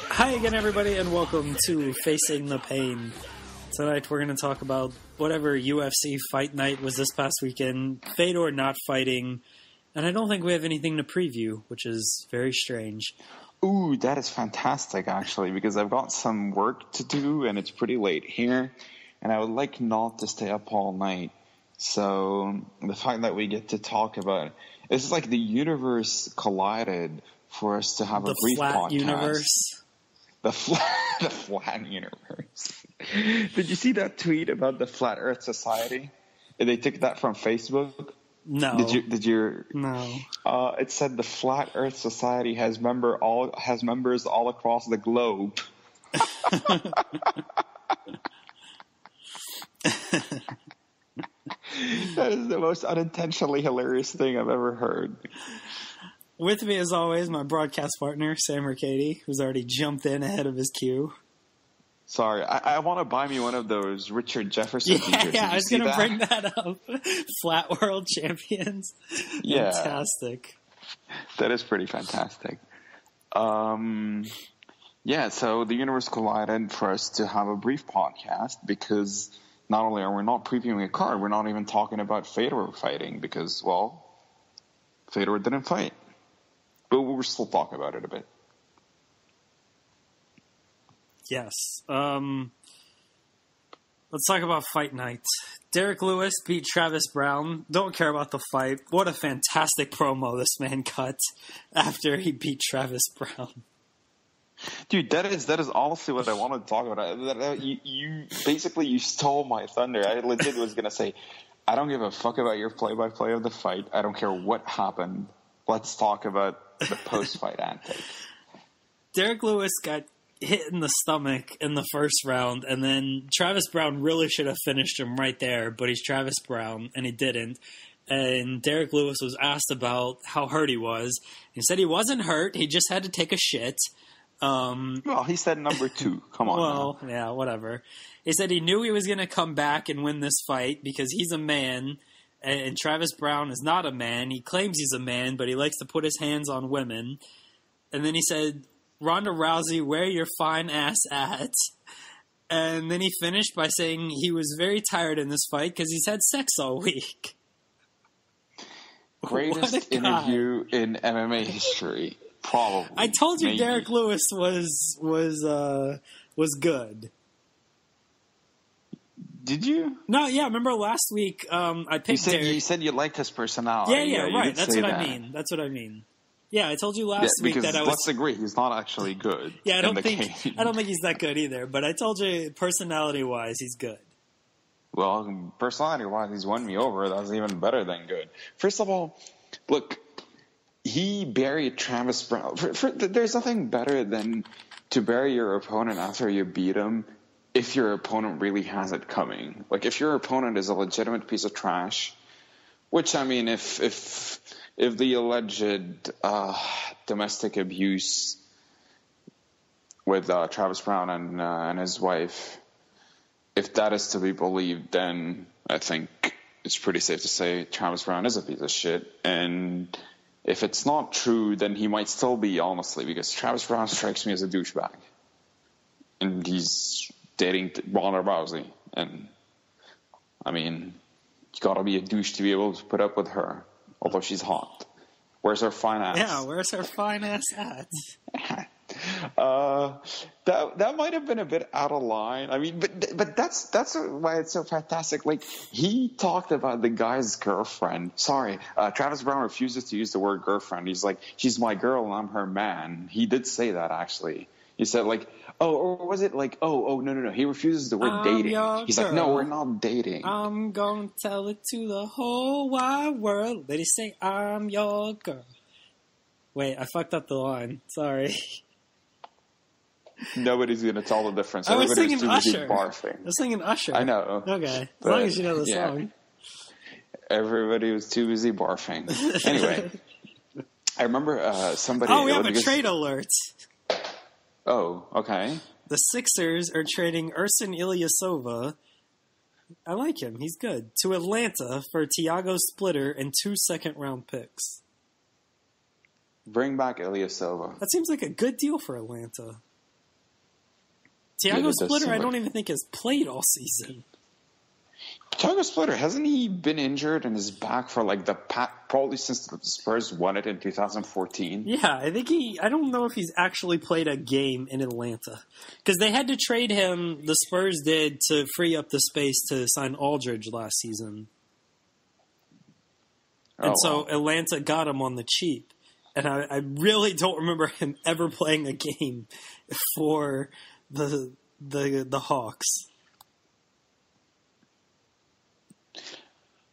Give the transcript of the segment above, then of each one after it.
Hi again, everybody, and welcome to Facing the Pain. Tonight we're going to talk about whatever UFC fight night was this past weekend, Fedor not fighting, and I don't think we have anything to preview, which is very strange. Ooh, that is fantastic, actually, because I've got some work to do, and it's pretty late here, and I would like not to stay up all night. So the fact that we get to talk about it's like the universe collided for us to have a brief podcast. Universe. The flat universe. Did you see that tweet about the Flat Earth Society? They took that from Facebook. No. Did you? No. It said the Flat Earth Society has members all across the globe. That is the most unintentionally hilarious thing I've ever heard. With me, as always, my broadcast partner, Sam Mercady, who's already jumped in ahead of his cue. Sorry, I want to buy me one of those Richard Jefferson t-shirts. Yeah, I was going to bring that up. Flat World Champions. Yeah. Fantastic. That is pretty fantastic. Yeah, so the universe collided for us to have a brief podcast because not only are we not previewing a card, we're not even talking about Fedor fighting because, well, Fedor didn't fight. But we'll still talk about it a bit. Yes. Let's talk about fight night. Derek Lewis beat Travis Brown. Don't care about the fight. What a fantastic promo this man cut after he beat Travis Brown. Dude, that is honestly what I wanted to talk about. You stole my thunder. I legit was going to say, I don't give a fuck about your play-by-play of the fight. I don't care what happened. Let's talk about the post-fight antics. Derek Lewis got hit in the stomach in the first round, and then Travis Brown really should have finished him right there, but he's Travis Brown, and he didn't. And Derek Lewis was asked about how hurt he was. He said he wasn't hurt, he just had to take a shit. Well, he said number 2. Come on. Well, now. Yeah, whatever. He said he knew he was going to come back and win this fight because he's a man, and Travis Brown is not a man. He claims he's a man, but he likes to put his hands on women. And then he said, Ronda Rousey, where your fine ass at? And then he finished by saying he was very tired in this fight because he's had sex all week. Greatest interview in MMA history, probably. I told you Derek Lewis was good. Did you? No, yeah. Remember last week I picked Derek. You said you liked his personality. Yeah, right. That's what I mean. That's what I mean. Yeah, I told you last week that I was. Let's agree, he's not actually good. Yeah, I don't think he's that good either. But I told you, personality-wise, he's good. Well, personality-wise, he's won me over. That's even better than good. First of all, look, he buried Travis Brown. There's nothing better than to bury your opponent after you beat him. If your opponent really has it coming, like if your opponent is a legitimate piece of trash, which I mean, if the alleged domestic abuse with Travis Brown and his wife, if that is to be believed, then I think it's pretty safe to say Travis Brown is a piece of shit. And if it's not true, then he might still be, honestly, because Travis Brown strikes me as a douchebag, and he's dating Ronda Rousey, and I mean, you gotta be a douche to be able to put up with her, although she's hot. Where's her fine ass? Yeah, where's her fine ass at? That might have been a bit out of line. I mean, but that's why it's so fantastic. Like, he talked about the guy's girlfriend. Sorry, Travis Brown refuses to use the word girlfriend. He's like, she's my girl and I'm her man. He did say that, actually. He said, like, or was it like, no. He refuses the word dating. He's like, no, we're not dating. I'm gonna tell it to the whole wide world. Did he say, I'm your girl? Wait, I fucked up the line. Sorry. Nobody's going to tell the difference. I was Everybody's singing too busy Usher. barfing. I was singing Usher. I know. Okay. As long as you know the song. Everybody was too busy barfing. Anyway, I remember somebody... Oh, we have a trade alert. Oh, okay. The Sixers are trading Ersan Ilyasova. I like him. He's good. To Atlanta for Tiago Splitter and 2 second-round picks. Bring back Ilyasova. That seems like a good deal for Atlanta. Tiago Splitter, I don't even think has played all season. Tiago Splitter, hasn't he been injured and is back for like probably since the Spurs won it in 2014? Yeah, I don't know if he's actually played a game in Atlanta. Because they had to trade him, the Spurs did, to free up the space to sign Aldridge last season. And so Atlanta got him on the cheap. And I really don't remember him ever playing a game for the Hawks.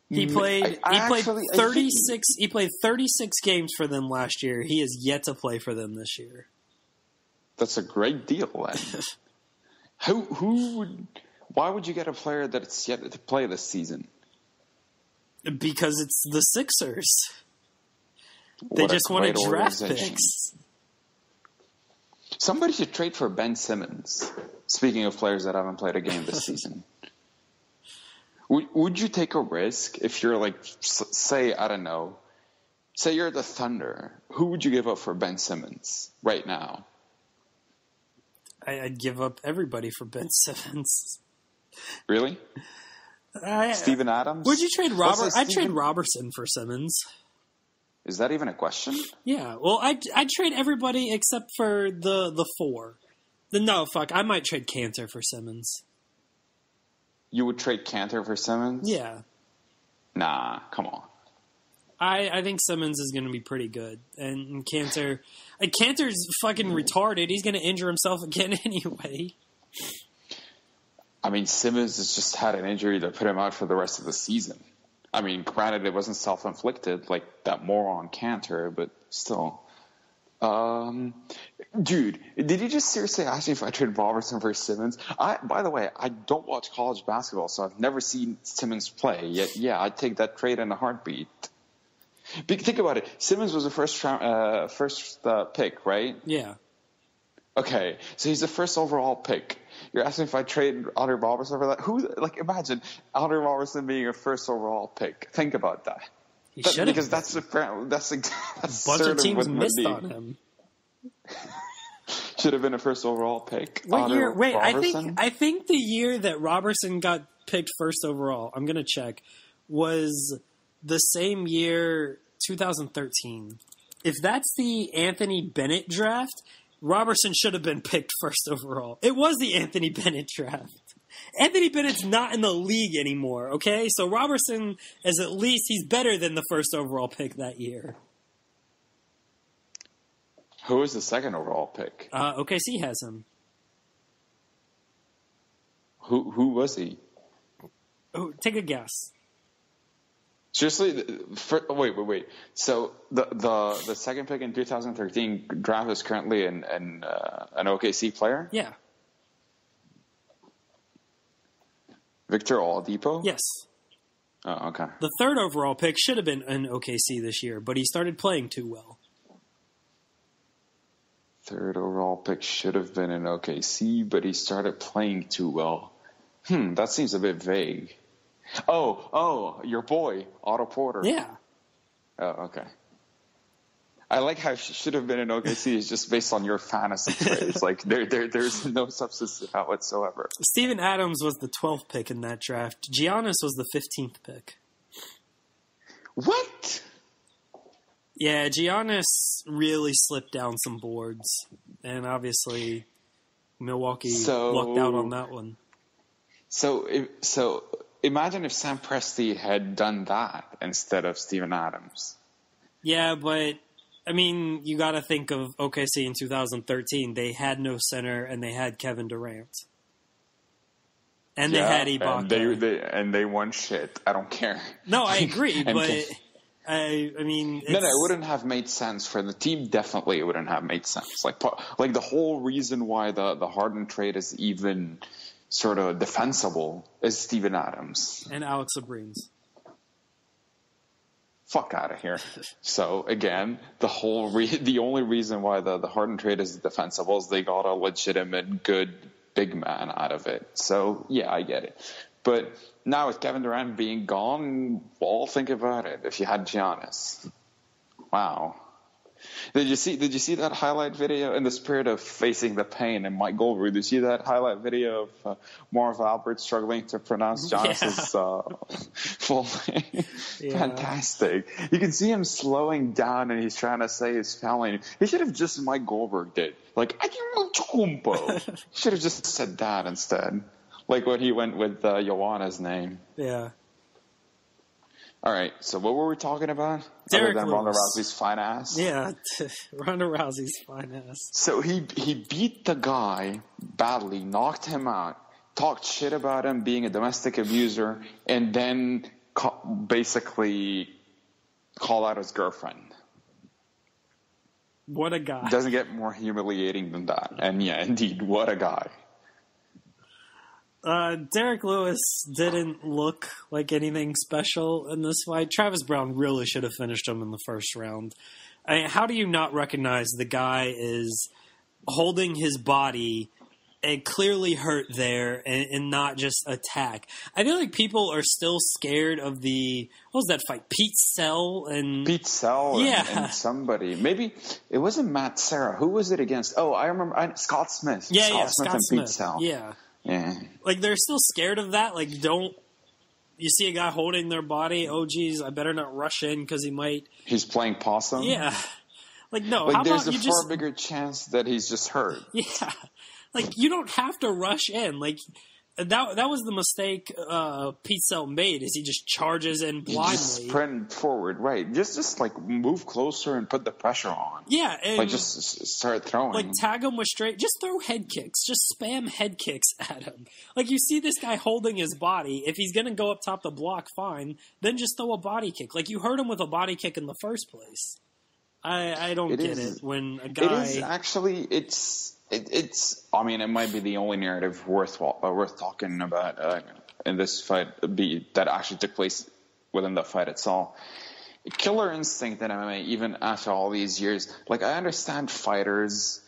He played 36. He played 36 games for them last year. He is yet to play for them this year. That's a great deal, then. Why would you get a player that's yet to play this season? Because it's the Sixers. They just want to draft picks. Somebody should trade for Ben Simmons. Speaking of players that haven't played a game this season. Would you take a risk if you're like, say, I don't know, say you're the Thunder. Who would you give up for Ben Simmons right now? I'd give up everybody for Ben Simmons. Really? Steven Adams? Would you trade Robert? I'd trade Robertson for Simmons. Is that even a question? Yeah. Well, I'd trade everybody except for the four. I might trade Cantor for Simmons. You would trade Cantor for Simmons? Yeah. Nah, come on. I think Simmons is going to be pretty good. And Cantor's fucking retarded. He's going to injure himself again anyway. I mean, Simmons has just had an injury that put him out for the rest of the season. I mean, granted, it wasn't self-inflicted like that moron Cantor, but still. Dude, did you just seriously ask me if I trade Robertson for Simmons? By the way, I don't watch college basketball, so I've never seen Simmons play. Yet, yeah, I'd take that trade in a heartbeat. Think about it. Simmons was the first pick, right? Yeah. Okay, so he's the first overall pick. You're asking if I trade Allen Robertson for that? Imagine Allen Robertson being a first overall pick. Think about that. Because that's a bunch of teams missed on him. Should have been a first overall pick. What year? Wait, I think the year that Robertson got picked first overall, I'm gonna check, was the same year, 2013. If that's the Anthony Bennett draft, Robertson should have been picked first overall. It was the Anthony Bennett draft. Anthony Bennett's not in the league anymore, okay? So Robertson is at least, he's better than the first overall pick that year. Who was the second overall pick? OKC has him. Who was he? Oh, take a guess. Seriously? Wait. So the second pick in 2013 draft is currently an OKC player? Yeah. Victor Oladipo? Yes. Oh, okay. The third overall pick should have been an OKC this year, but he started playing too well. Third overall pick should have been in OKC, but he started playing too well. That seems a bit vague. Oh, your boy, Otto Porter. Yeah. Oh, okay. I like how she should have been in OKC is just based on your fantasy trades. Like there's no substance to that whatsoever. Steven Adams was the 12th pick in that draft. Giannis was the 15th pick. What? Yeah, Giannis really slipped down some boards, and obviously Milwaukee lucked out on that one. So imagine if Sam Presti had done that instead of Steven Adams. Yeah, but I mean, you got to think of OKC in 2013. They had no center, and they had Kevin Durant. And they had Ibaka. And they won shit. I don't care. No, I agree, but I mean, No, it wouldn't have made sense for the team. Definitely, it wouldn't have made sense. Like the whole reason why the Harden trade is even sort of defensible is Steven Adams and Alex Abrines. Fuck out of here. So again, the only reason why the Harden trade is defensible is they got a legitimate good big man out of it. So yeah, I get it. But now with Kevin Durant being gone, well, think about it. If you had Giannis, wow. Did you see that highlight video in the spirit of facing the pain and Mike Goldberg? Did you see that highlight video of Marv Albert struggling to pronounce Giannis's full name? Yeah. Fantastic. You can see him slowing down and he's trying to say his spelling. He should have just Mike Goldberg did. Like, He should have just said that instead. Like when he went with Joanna's name. Yeah. All right, so what were we talking about? Derek Other than Lewis. Ronda Rousey's fine ass? Yeah, Ronda Rousey's fine ass. So he beat the guy badly, knocked him out, talked shit about him being a domestic abuser, and then basically called out his girlfriend. What a guy. Doesn't get more humiliating than that. And yeah, indeed, what a guy. Derek Lewis didn't look like anything special in this fight. Travis Brown really should have finished him in the first round. I mean, how do you not recognize the guy is holding his body and clearly hurt there and not just attack? I feel like people are still scared of what was that fight? Pete Sell and somebody. Maybe it wasn't Matt Serra. Who was it against? Oh, I remember Scott Smith. Scott Smith and Smith. Pete Sell. Yeah. Yeah. Like, they're still scared of that. Like, you see a guy holding their body, oh, geez, I better not rush in because he might. He's playing possum? Yeah. Like, no. Like, how there's about a far bigger chance that he's just hurt. Yeah. Like, you don't have to rush in. Like, that was the mistake Pete Sell made, is he just charges in blindly. Just sprint forward, right. Just like, move closer and put the pressure on. Yeah. And like, just start throwing. Like, tag him with just throw head kicks. Just spam head kicks at him. Like, you see this guy holding his body. If he's going to go up top the block, fine. Then just throw a body kick. Like, you hurt him with a body kick in the first place. I don't get it when a guy... It is actually... It's. I mean, it might be the only narrative worth talking about in this fight that actually took place within the fight itself. Killer instinct in MMA, even after all these years. Like, I understand fighters.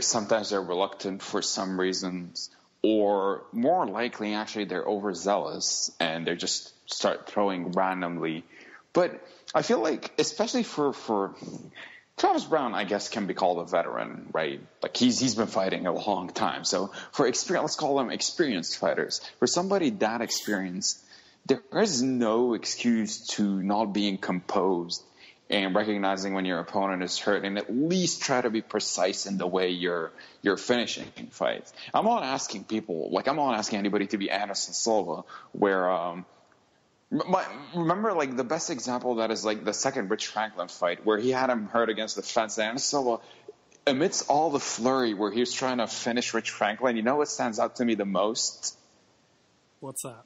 Sometimes they're reluctant for some reasons, or more likely, actually, they're overzealous and they just start throwing randomly. But I feel like, especially for Travis Brown, I guess, can be called a veteran, right? Like, he's been fighting a long time. So for let's call them experienced fighters. For somebody that experienced, there is no excuse to not being composed and recognizing when your opponent is hurt, and at least try to be precise in the way you're finishing fights. I'm not asking anybody to be Anderson Silva, where remember, like, the best example of that is, like, the second Rich Franklin fight where he had him hurt against the fence. And so, amidst all the flurry where he was trying to finish Rich Franklin, you know what stands out to me the most? What's that?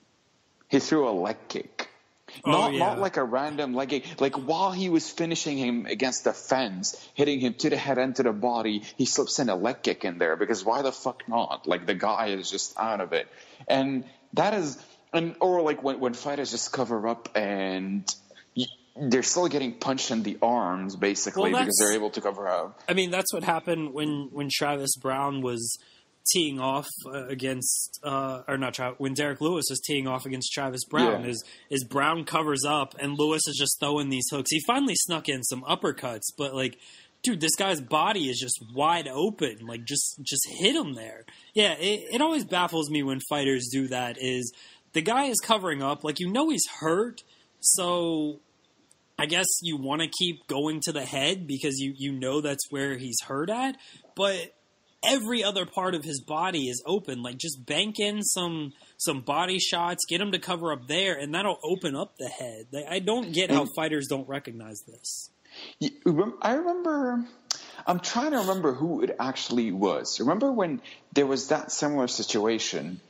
He threw a leg kick. Not like a random leg kick. Like, while he was finishing him against the fence, hitting him to the head and to the body, he slips in a leg kick in there, because why the fuck not? Like, the guy is just out of it. And that is... Or like when fighters just cover up and they're still getting punched in the arms, basically, because they're able to cover up. I mean, that's what happened when Travis Brown was teeing off against, when Derek Lewis was teeing off against Travis Brown. Yeah. Is Brown covers up and Lewis is just throwing these hooks. He finally snuck in some uppercuts, but like, dude, this guy's body is just wide open. Like, just hit him there. Yeah, it always baffles me when fighters do that. Is the guy is covering up, like, you know he's hurt, so I guess you want to keep going to the head because you know that's where he's hurt at, but every other part of his body is open. Like, just bank in some body shots, get him to cover up there, and that'll open up the head. I don't get how fighters don't recognize this. I'm trying to remember who it actually was. Remember when there was that similar situation?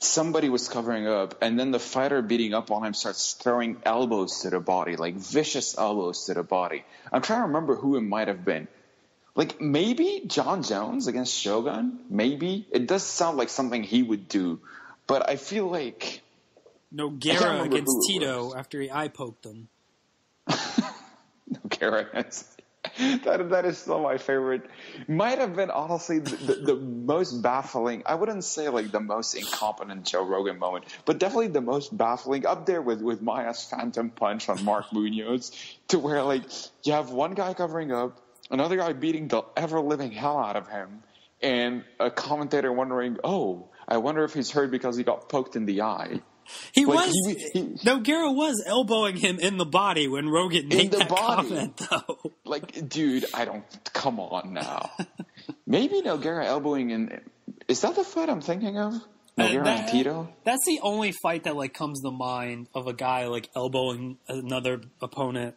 somebody was covering up, and then the fighter beating up on him starts throwing elbows to the body, like vicious elbows to the body. I'm trying to remember who it might have been. Like, maybe John Jones against Shogun? Maybe. It does sound like something he would do. But I feel like... Nogueira against Tito after he eye poked him. Nogueira. That is still my favorite. Might have been, honestly, the most baffling. I wouldn't say, like, the most incompetent Joe Rogan moment, but definitely the most baffling, up there with Maya's Phantom Punch on Mark Munoz, to where, like, you have one guy covering up, another guy beating the ever-living hell out of him, and a commentator wondering, oh, I wonder if he's hurt because he got poked in the eye. Nogueira was elbowing him in the body when Rogan made that comment, though. Like, dude, come on now. Maybe Nogueira elbowing in, is that the fight I'm thinking of? Nogueira and Tito? That's the only fight that, like, comes to mind of a guy, like, elbowing another opponent,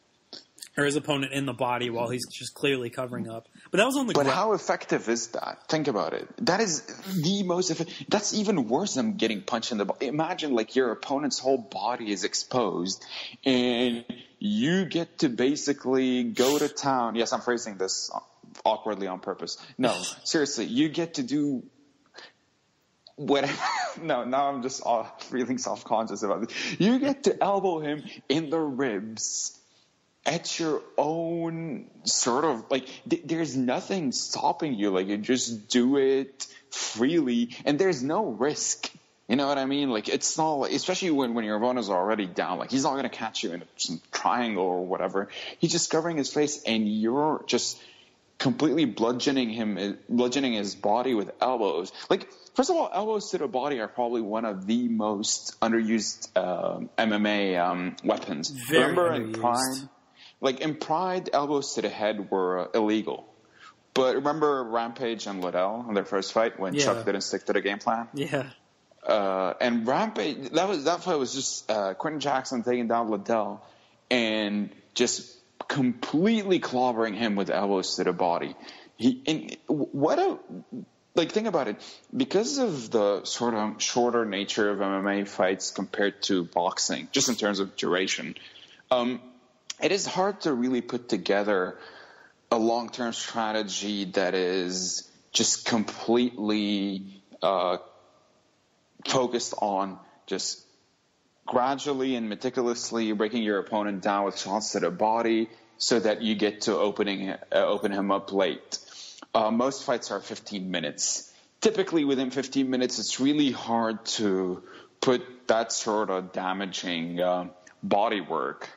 or his opponent in the body while he's just clearly covering up. But that was on the ground. But how effective is that? Think about it. That is the most effective. That's even worse than getting punched in the body. Imagine, like, your opponent's whole body is exposed, and you get to basically go to town. Yes, I'm phrasing this awkwardly on purpose. No, seriously, you get to do whatever. No, now I'm just feeling self-conscious about this. You get to elbow him in the ribs at your own sort of, like, there's nothing stopping you. Like, you just do it freely, and there's no risk. You know what I mean? Like, it's not, like, especially when your opponent's already down. Like, he's not going to catch you in some triangle or whatever. He's just covering his face, and you're just completely bludgeoning his body with elbows. Like, first of all, elbows to the body are probably one of the most underused MMA weapons. Very Remember underused. In Prime? Like, in Pride, elbows to the head were illegal. But remember Rampage and Liddell in their first fight when Chuck didn't stick to the game plan? Yeah. And Rampage, that fight was just Quentin Jackson taking down Liddell and just completely clobbering him with elbows to the body. Think about it. Because of the sort of shorter nature of MMA fights compared to boxing, just in terms of duration, it is hard to really put together a long-term strategy that is just completely focused on just gradually and meticulously breaking your opponent down with shots to the body so that you get to open him up late. Most fights are 15 minutes. Typically within 15 minutes, it's really hard to put that sort of damaging body work,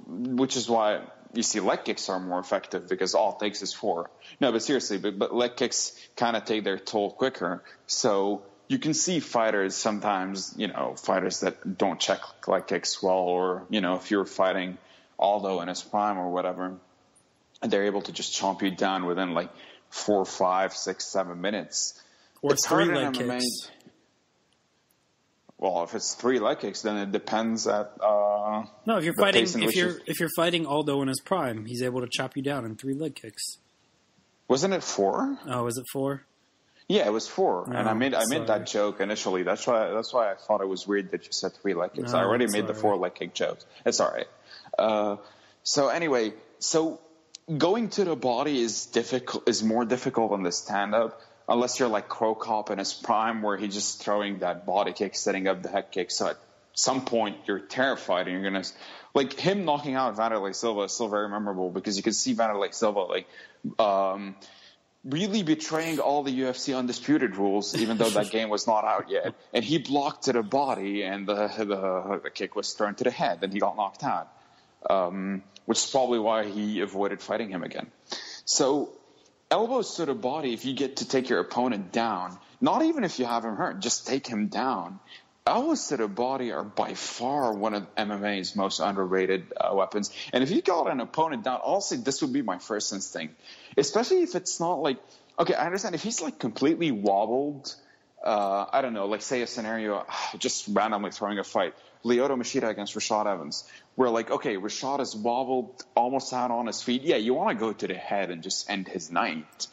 which is why you see leg kicks are more effective, because all it takes is 4. No, but seriously, but leg kicks kind of take their toll quicker. So you can see fighters sometimes, fighters that don't check leg kicks well, or, if you're fighting Aldo in his prime or whatever, and they're able to just chomp you down within like 4, 5, 6, 7 minutes. Or it's 3 hard leg in MMA. kicks. Well, if it's 3 leg kicks, then it depends at no. If you're fighting Aldo in his prime, he's able to chop you down in 3 leg kicks. Wasn't it 4? Oh, is it 4? Yeah, it was 4, and I made sorry. that joke initially. That's why I thought it was weird that you said 3 leg kicks. I already made the 4 leg kick jokes. It's all right. So anyway, going to the body is more difficult on the stand up. Unless you're like Crow Cop in his prime, where he's just throwing that body kick, setting up the head kick. So at some point, you're terrified, and you're gonna, like, him knocking out Vanderlei Silva is still very memorable, because you can see Vanderlei Silva really betraying all the UFC Undisputed rules, even though that game was not out yet. And he blocked to the body, and the kick was thrown to the head, and he got knocked out, which is probably why he avoided fighting him again. So elbows to the body, if you get to take your opponent down, not even if you have him hurt, just take him down. Elbows to the body are by far one of MMA's most underrated weapons. And if you got an opponent down, honestly, this would be my first instinct. Especially if it's not like, okay, I understand if he's like completely wobbled, I don't know, like say a scenario, just randomly throwing a fight, Lyoto Machida against Rashad Evans, where like, okay, Rashad is wobbled almost out on his feet. Yeah, you want to go to the head and just end his night.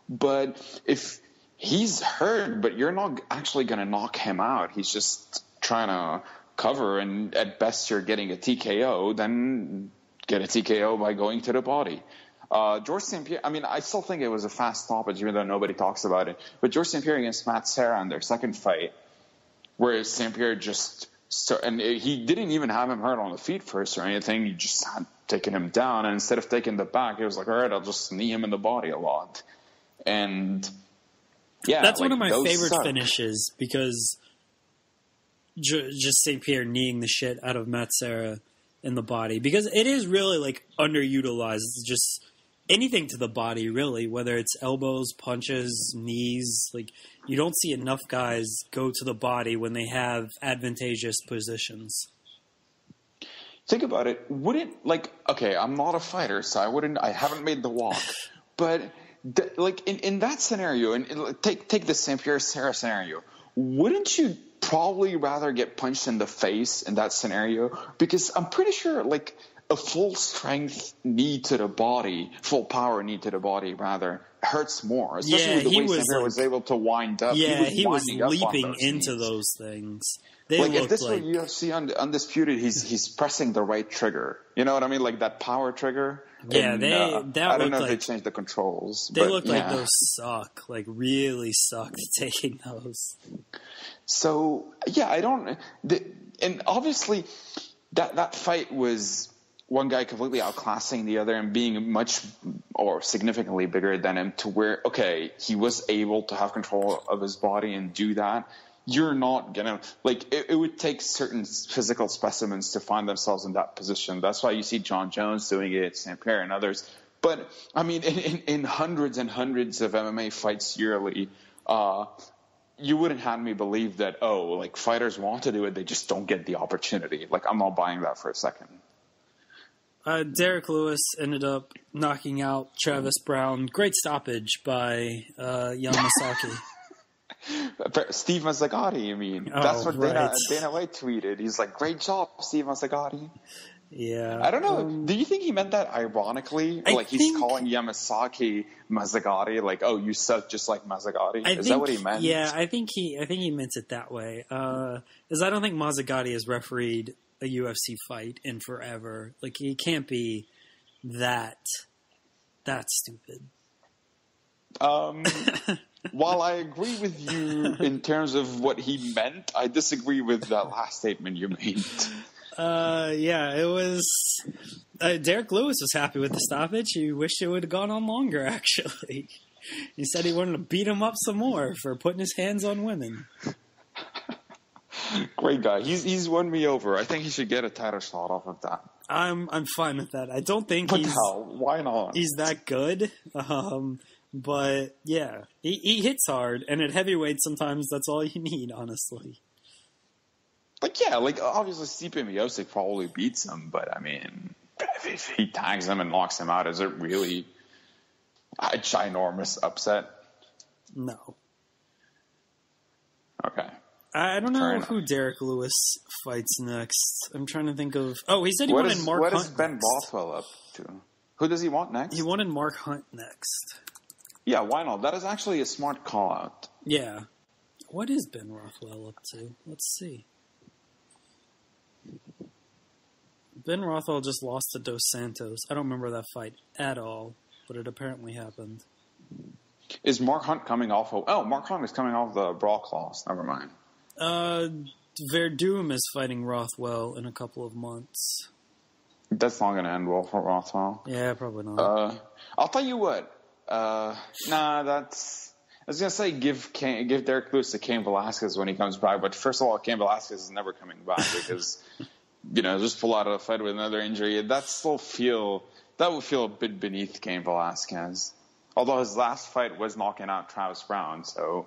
But if he's hurt, but you're not actually going to knock him out. He's just trying to cover, and at best you're getting a TKO, then get a TKO by going to the body. George St. Pierre, I mean, I still think it was a fast stoppage, even though nobody talks about it. But George St. Pierre against Matt Serra in their second fight, where St. Pierre just and he didn't even have him hurt on the feet first or anything. He just had taken him down, and instead of taking the back, he was like, all right, I'll just knee him in the body a lot. And yeah, that's like, one of my favorite suck. finishes, because just St. Pierre kneeing the shit out of Matt Serra in the body, because it is really like underutilized. It's just anything to the body, really, whether it's elbows, punches, knees. Like, you don't see enough guys go to the body when they have advantageous positions. Think about it. Okay, I'm not a fighter, so I haven't made the walk, but like in that scenario, and take the St. Pierre Serra scenario, wouldn't you probably rather get punched in the face in that scenario? Because I'm pretty sure like a full strength knee to the body, full power knee to the body rather, hurts more. Especially with the way St. Pierre was able to wind up. Yeah, he was leaping those into knees. Those things. Like if this were UFC Undisputed, he's pressing the right trigger. You know what I mean? Like that power trigger. Yeah, and, I don't know if they changed the controls. They look like those suck. Like really sucked taking those. So yeah, and obviously that fight was one guy completely outclassing the other and being much or significantly bigger than him, to where he was able to have control of his body and do that. You're not gonna it would take certain physical specimens to find themselves in that position. That's why you see John Jones doing it, St. Pierre and others. But I mean, in hundreds and hundreds of MMA fights yearly, you wouldn't have me believe that fighters want to do it, they just don't get the opportunity. Like, I'm not buying that for a second. Derek Lewis ended up knocking out Travis Brown. Great stoppage by Yamasaki. Steve Mazzagatti, you mean? That's what right. Dana White tweeted. He's like, great job, Steve Mazzagatti. Yeah. I don't know. Do you think he meant that ironically? He's calling Yamasaki Mazzagatti, like, oh, you suck just like Mazzagatti? Is that what he meant? Yeah, I think he meant it that way. Because I don't think Mazzagatti has refereed a UFC fight in forever. Like, he can't be that stupid. While I agree with you in terms of what he meant, I disagree with that last statement you made. Yeah, it was... Derek Lewis was happy with the stoppage. He wished it would have gone on longer, actually. He said he wanted to beat him up some more for putting his hands on women. Great guy. He's won me over. I think he should get a title shot off of that. I'm fine with that. I don't think why not? He's that good. But yeah, he hits hard, and at heavyweight sometimes that's all you need, honestly. Obviously Stipe Miocic probably beats him, but I mean, if he tags him and knocks him out, is it really a ginormous upset? No. Okay. I don't know who Derek Lewis fights next. I'm trying to think of... Oh, he said he wanted Mark Hunt. What is Ben Bothwell up to? Who does he want next? He wanted Mark Hunt next. Yeah, why not? That is actually a smart call-out. Yeah. What is Ben Rothwell up to? Let's see. Ben Rothwell just lost to Dos Santos. I don't remember that fight at all, but it apparently happened. Is Mark Hunt coming off of... Oh, Mark Hunt is coming off the Brock loss. Never mind. Verdum is fighting Rothwell in a couple of months. That's not going to end well for Rothwell. Yeah, probably not. I'll tell you what. That's... I was going to say give Derek Lewis to Cain Velasquez when he comes back, but first of all, Cain Velasquez is never coming back because, just pull out of the fight with another injury. That would feel a bit beneath Cain Velasquez. Although his last fight was knocking out Travis Brown, so,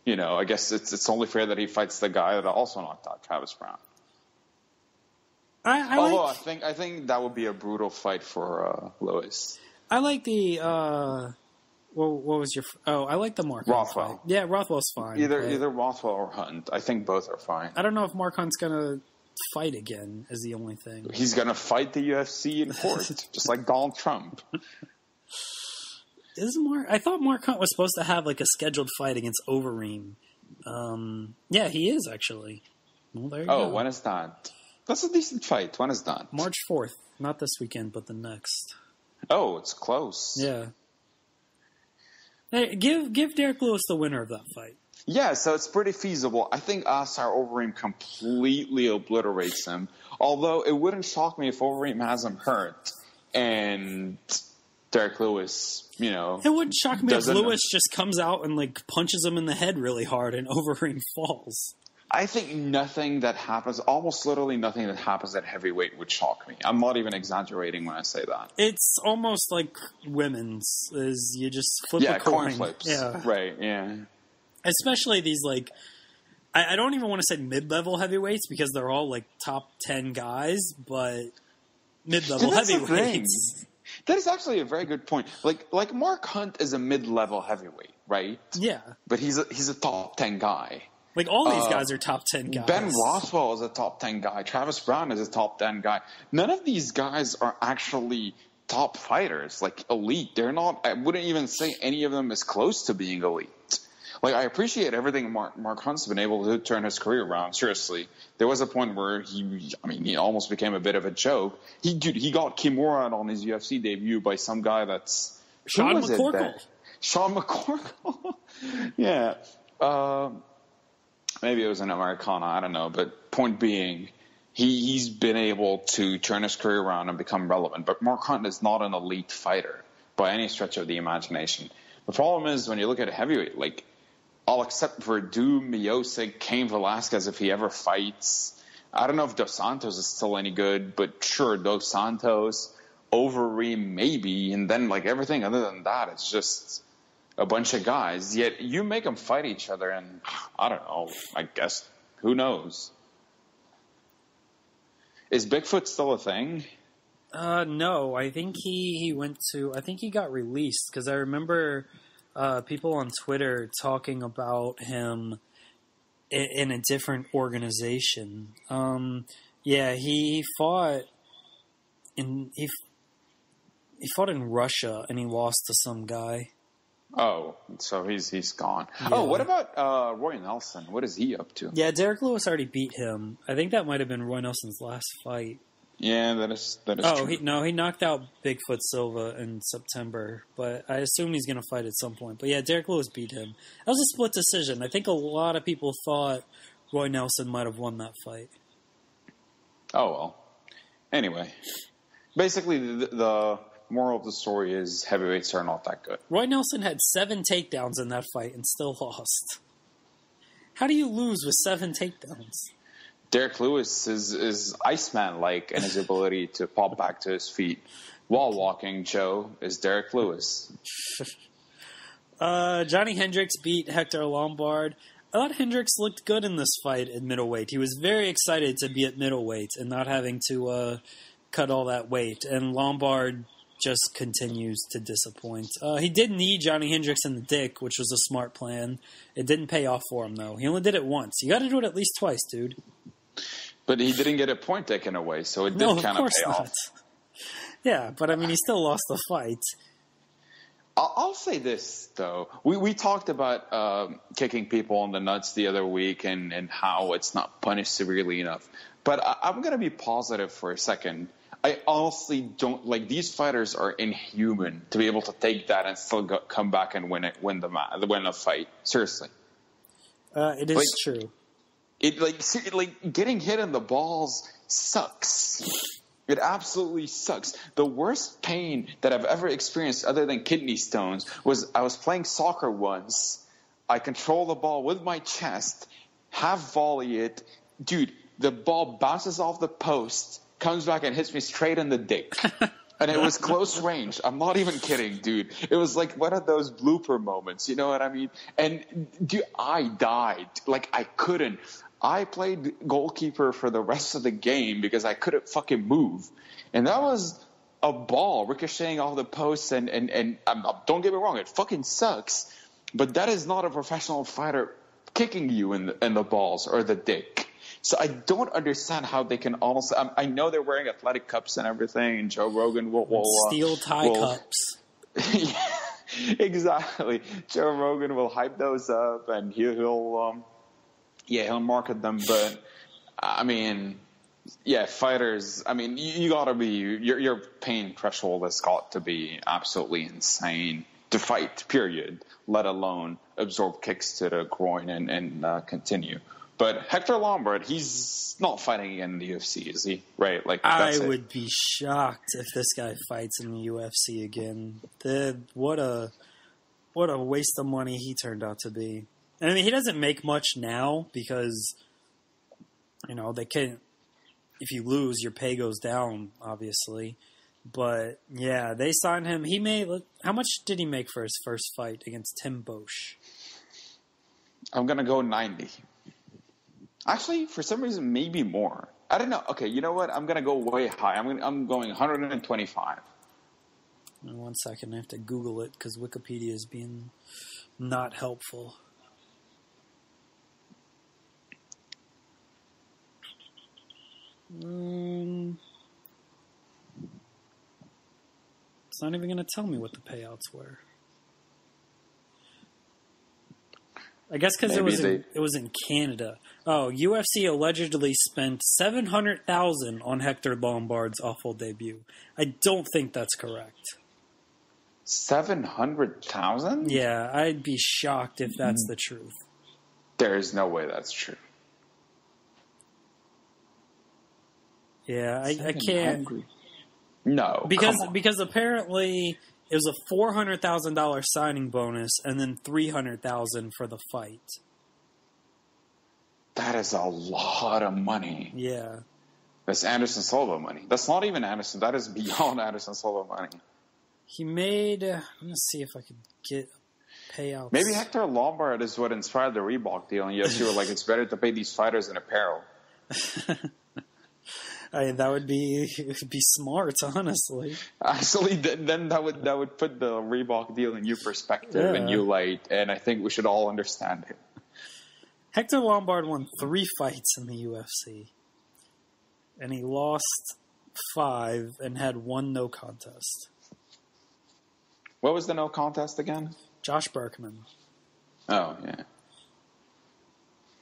I guess it's only fair that he fights the guy that also knocked out Travis Brown. I think that would be a brutal fight for Lewis. I like the what was your? I like the Mark Rothwell. Hunt fight. Yeah, Rothwell's fine. Either Rothwell or Hunt. I think both are fine. I don't know if Mark Hunt's gonna fight again. Is the only thing. He's gonna fight the UFC in court, just like Donald Trump. I thought Mark Hunt was supposed to have like a scheduled fight against Overeem. Yeah, he is actually. Well, there you go. When is that? That's a decent fight. When is that? March 4th. Not this weekend, but the next. Oh, it's close. Yeah. Hey, give Derek Lewis the winner of that fight. Yeah, so it's pretty feasible. I think Asar Overeem completely obliterates him. Although it wouldn't shock me if Overeem has him hurt and Derek Lewis, It wouldn't shock me if Lewis just comes out and like punches him in the head really hard and Overeem falls. I think nothing that happens, almost literally nothing that happens at heavyweight would shock me. I'm not even exaggerating when I say that. It's almost like women's, is you just flip a coin flips. Yeah. Right, yeah. Especially these like, I don't even want to say mid-level heavyweights because they're all like top 10 guys, but mid-level heavyweights. That is actually a very good point. Like Mark Hunt is a mid-level heavyweight, right? Yeah. But he's a top 10 guy. Like, all these guys are top 10 guys. Ben Rothwell is a top 10 guy. Travis Brown is a top 10 guy. None of these guys are actually top fighters, like elite. They're not. I wouldn't even say any of them is close to being elite. Like, I appreciate everything Mark Hunt's been able to turn his career around. Seriously, there was a point where he almost became a bit of a joke. He got Kimura on his UFC debut by some guy that's Sean McCorkle. Sean McCorkle. Yeah. Maybe it was an Americana, I don't know. But point being, he's been able to turn his career around and become relevant. But Mark Hunt is not an elite fighter by any stretch of the imagination. The problem is when you look at a heavyweight, like, all except for Miocic, Cain Velasquez, if he ever fights. I don't know if Dos Santos is still any good, but sure, Dos Santos, Overeem, maybe. And then, like, everything other than that, it's just a bunch of guys. Yet you make them fight each other, and I don't know. I guess, who knows? Is Bigfoot still a thing? No, I think he got released because I remember people on Twitter talking about him in a different organization. Yeah, he fought in Russia and he lost to some guy. Oh, so he's gone. Yeah. Oh, what about Roy Nelson? What is he up to? Yeah, Derek Lewis already beat him. I think that might have been Roy Nelson's last fight. Yeah, that is true. He knocked out Bigfoot Silva in September, but I assume he's going to fight at some point. But yeah, Derek Lewis beat him. That was a split decision. I think a lot of people thought Roy Nelson might have won that fight. Oh, well. Anyway, basically the moral of the story is heavyweights are not that good. Roy Nelson had 7 takedowns in that fight and still lost. How do you lose with 7 takedowns? Derek Lewis is Iceman-like in his ability to pop back to his feet. Wall walking, Joe, is Derek Lewis. Johnny Hendricks beat Hector Lombard. I thought Hendricks looked good in this fight at middleweight. He was very excited to be at middleweight and not having to cut all that weight. And Lombard just continues to disappoint. He did knee Johnny Hendricks in the dick, which was a smart plan. It didn't pay off for him, though. He only did it once. You got to do it at least twice, dude. But he didn't get a point taken away, so it did kind of pay off. Yeah, but I mean, he still lost the fight. I'll say this, though. We talked about kicking people in the nuts the other week and how it's not punished severely enough. But I'm going to be positive for a second. I honestly don't like these fighters are inhuman to be able to take that and still come back and win a fight. Seriously, it is true. It getting hit in the balls sucks. It absolutely sucks. The worst pain that I've ever experienced, other than kidney stones, was I was playing soccer once. I control the ball with my chest, half volley it, dude. The ball bounces off the post. Comes back and hits me straight in the dick. And it was close range. I'm not even kidding, dude. It was like one of those blooper moments. You know what I mean? And, dude, I died. Like, I couldn't. I played goalkeeper for the rest of the game because I couldn't fucking move. And that was a ball ricocheting off the post. And don't get me wrong, it fucking sucks. But that is not a professional fighter kicking you in the balls or the dick. So I don't understand how they can honestly. I know they're wearing athletic cups and everything, and Joe Rogan will steel tie cups. Exactly. Joe Rogan will hype those up, and he'll market them. But I mean, yeah, fighters. I mean, you gotta be your pain threshold has got to be absolutely insane to fight. Period. Let alone absorb kicks to the groin and continue. But Hector Lombard, he's not fighting again in the UFC, is he? Right? Like I would be shocked if this guy fights in the UFC again. What a waste of money he turned out to be. And I mean, he doesn't make much now because, they can't. If you lose, your pay goes down, obviously. But yeah, they signed him. How much did he make for his first fight against Tim Bosch? I'm gonna go 90. Actually, for some reason, maybe more. I don't know. Okay, you know what? I'm gonna go way high. I'm going 125. 1 second, I have to Google it because Wikipedia is being not helpful. It's not even going to tell me what the payouts were. I guess because it was in Canada. Oh, UFC allegedly spent $700,000 on Hector Lombard's awful debut. I don't think that's correct. 700,000? Yeah, I'd be shocked if that's the truth. There is no way that's true. Yeah, I can't. No, because apparently it was a $400,000 signing bonus and then $300,000 for the fight. That is a lot of money. Yeah, that's Anderson Silva money. That's not even Anderson. That is beyond Anderson Silva money. He made. I'm gonna see if I could get payouts. Maybe Hector Lombard is what inspired the Reebok deal, and yes, you were like, it's better to pay these fighters in apparel. I mean, that would be smart, honestly. Actually, then that would put the Reebok deal in new perspective and new light, and I think we should all understand it. Hector Lombard won 3 fights in the UFC, and he lost 5 and had 1 no contest. What was the no contest again? Josh Berkman. Oh, yeah.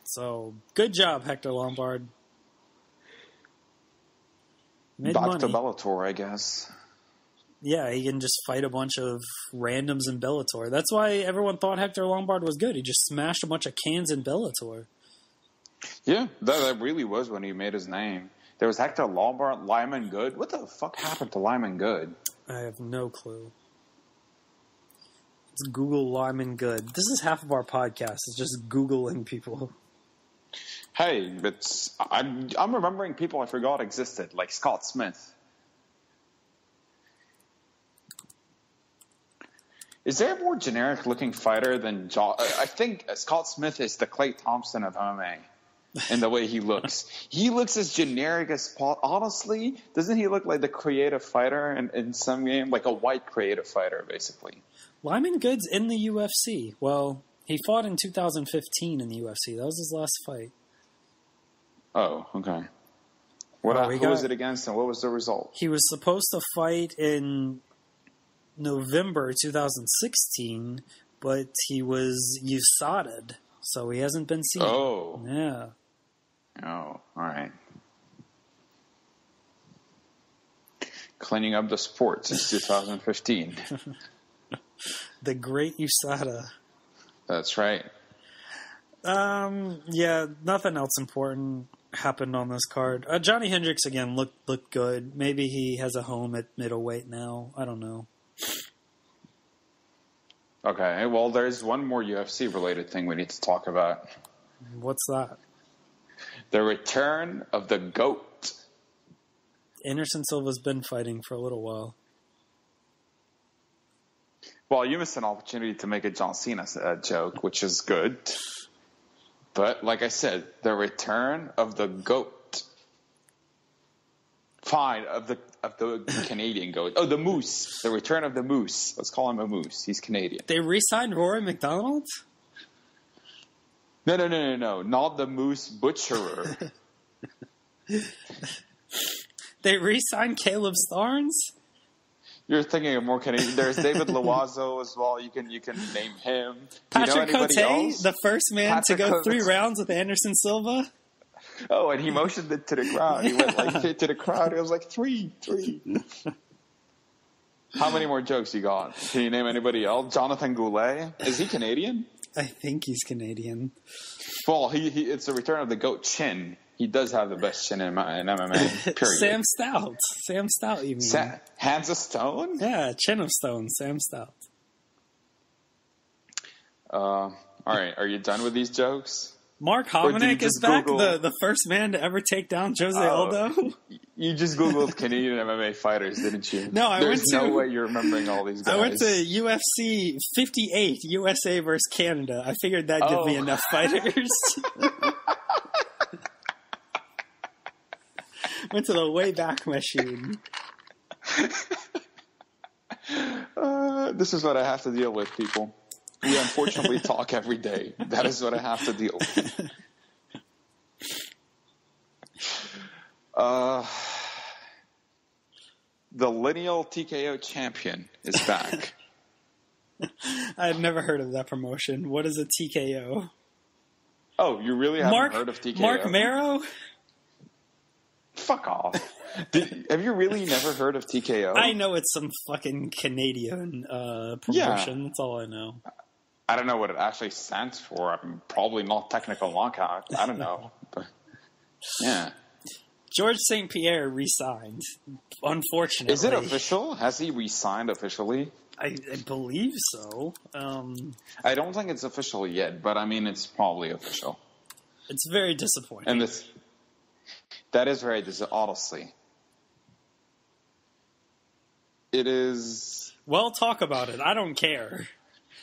So, good job, Hector Lombard. Back to Bellator, I guess. Yeah, he can just fight a bunch of randoms in Bellator. That's why everyone thought Hector Lombard was good. He just smashed a bunch of cans in Bellator. Yeah, that really was when he made his name. There was Hector Lombard, Lyman Good. What the fuck happened to Lyman Good? I have no clue. Let's Google Lyman Good. This is half of our podcast. It's just Googling people. Hey, I'm remembering people I forgot existed, like Scott Smith. Is there a more generic-looking fighter than I think Scott Smith is the Klay Thompson of MMA in the way he looks. He looks as generic as honestly, doesn't he look like the creative fighter in some game? Like a white creative fighter, basically. Lyman Good's in the UFC. Well, he fought in 2015 in the UFC. That was his last fight. Oh, okay. Who was it against and what was the result? He was supposed to fight in November 2016, but he was USADA'd, so he hasn't been seen. Oh. Yeah. Oh, all right. Cleaning up the sport since 2015. The great USADA. That's right. Yeah, nothing else important happened on this card. Johnny Hendricks again looked good. Maybe he has a home at middleweight now. I don't know. Okay, well, there's one more UFC related thing we need to talk about. What's that? The return of the GOAT. Anderson Silva's been fighting for a little while. Well, you missed an opportunity to make a John Cena joke, which is good. But like I said, the return of the GOAT. Fine, of the Canadian GOAT. Oh, the Moose. The return of the Moose. Let's call him a Moose. He's Canadian. They re-signed Rory McDonald? No. Not the Moose Butcherer. They re-signed Caleb Starnes? You're thinking of more Canadian. There's David Loiseau as well. You can name him. Patrick Cote, else? the first man to go 3 rounds with Anderson Silva. Oh, and he motioned it to the crowd. He went to the crowd. It was like 3. How many more jokes you got? Can you name anybody else? Jonathan Goulet? Is he Canadian? I think he's Canadian. Well, it's the return of the GOAT chin. He does have the best chin in MMA, period. Sam Stout, you mean. Hands of Stone? Yeah, Chin of Stone, Sam Stout. All right, are you done with these jokes? Mark Hominick is back, the first man to ever take down Jose Aldo. You just Googled Canadian MMA fighters, didn't you? No, There's no way you're remembering all these guys. I went to UFC 58, USA versus Canada. I figured that'd give me enough fighters. Went to the Wayback Machine. This is what I have to deal with, people. We unfortunately talk every day. That is what I have to deal with. The lineal TKO champion is back. I've never heard of that promotion. What is a TKO? Oh, you really haven't heard of TKO? Mark Marrow? Fuck off. Have you really never heard of TKO? I know it's some fucking Canadian promotion. Yeah. That's all I know. I don't know what it actually stands for. I'm probably not technical knockout. I don't know. But yeah. George St. Pierre re-signed, unfortunately. Is it official? Has he re-signed officially? I believe so. I don't think it's official yet, but I mean, it's probably official. It's very disappointing. And that is very honestly. It is... Well, talk about it. I don't care.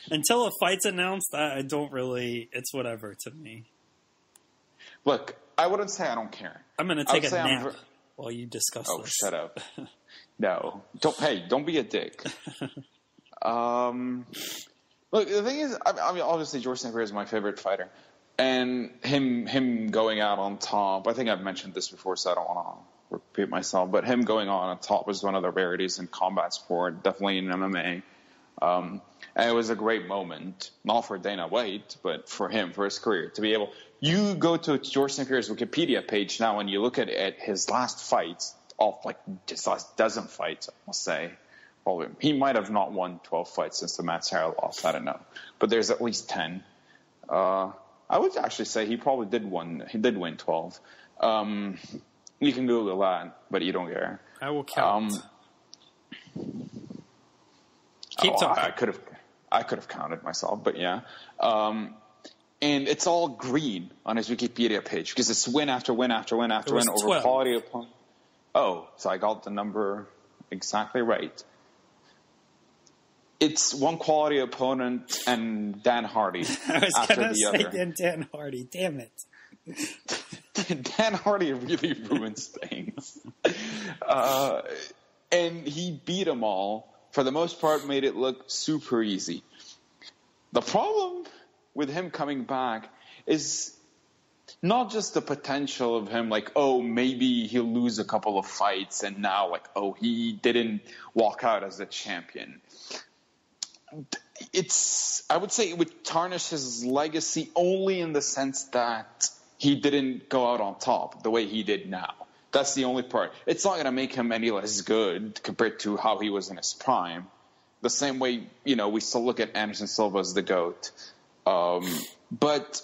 Until a fight's announced, I don't really... It's whatever to me. Look, I wouldn't say I don't care. I'm going to take a nap while you discuss this. Oh, shut up. No. Don't be a dick. Look, the thing is, I mean, obviously, George St. Pierre is my favorite fighter. And him going out on top, I think I've mentioned this before, so I don't want to repeat myself, but him going on top was one of the rarities in combat sport, definitely in MMA. And it was a great moment, not for Dana White, but for him, for his career, to be able... You go to George St. Pierre's Wikipedia page now and you look at his last fights, just last dozen fights, I must say. Well, he might have not won 12 fights since the Matt Serra loss, I don't know. But there's at least 10. I would actually say he probably did win 12. You can Google that, but you don't care. I will count. Keep talking. I could have counted myself, but yeah. And it's all green on his Wikipedia page because it's win after win after win after win over 12. Quality opponent. Oh, so I got the number exactly right. It's one quality opponent and Dan Hardy. I was going to say Dan Hardy. Damn it. Dan Hardy really ruins things. And he beat them all. For the most part, made it look super easy. The problem with him coming back is not just the potential of him, like, oh, maybe he'll lose a couple of fights and now, like, oh, he didn't walk out as the champion. I would say it would tarnish his legacy only in the sense that he didn't go out on top the way he did now. That's the only part. It's not going to make him any less good compared to how he was in his prime. The same way, we still look at Anderson Silva as the GOAT. But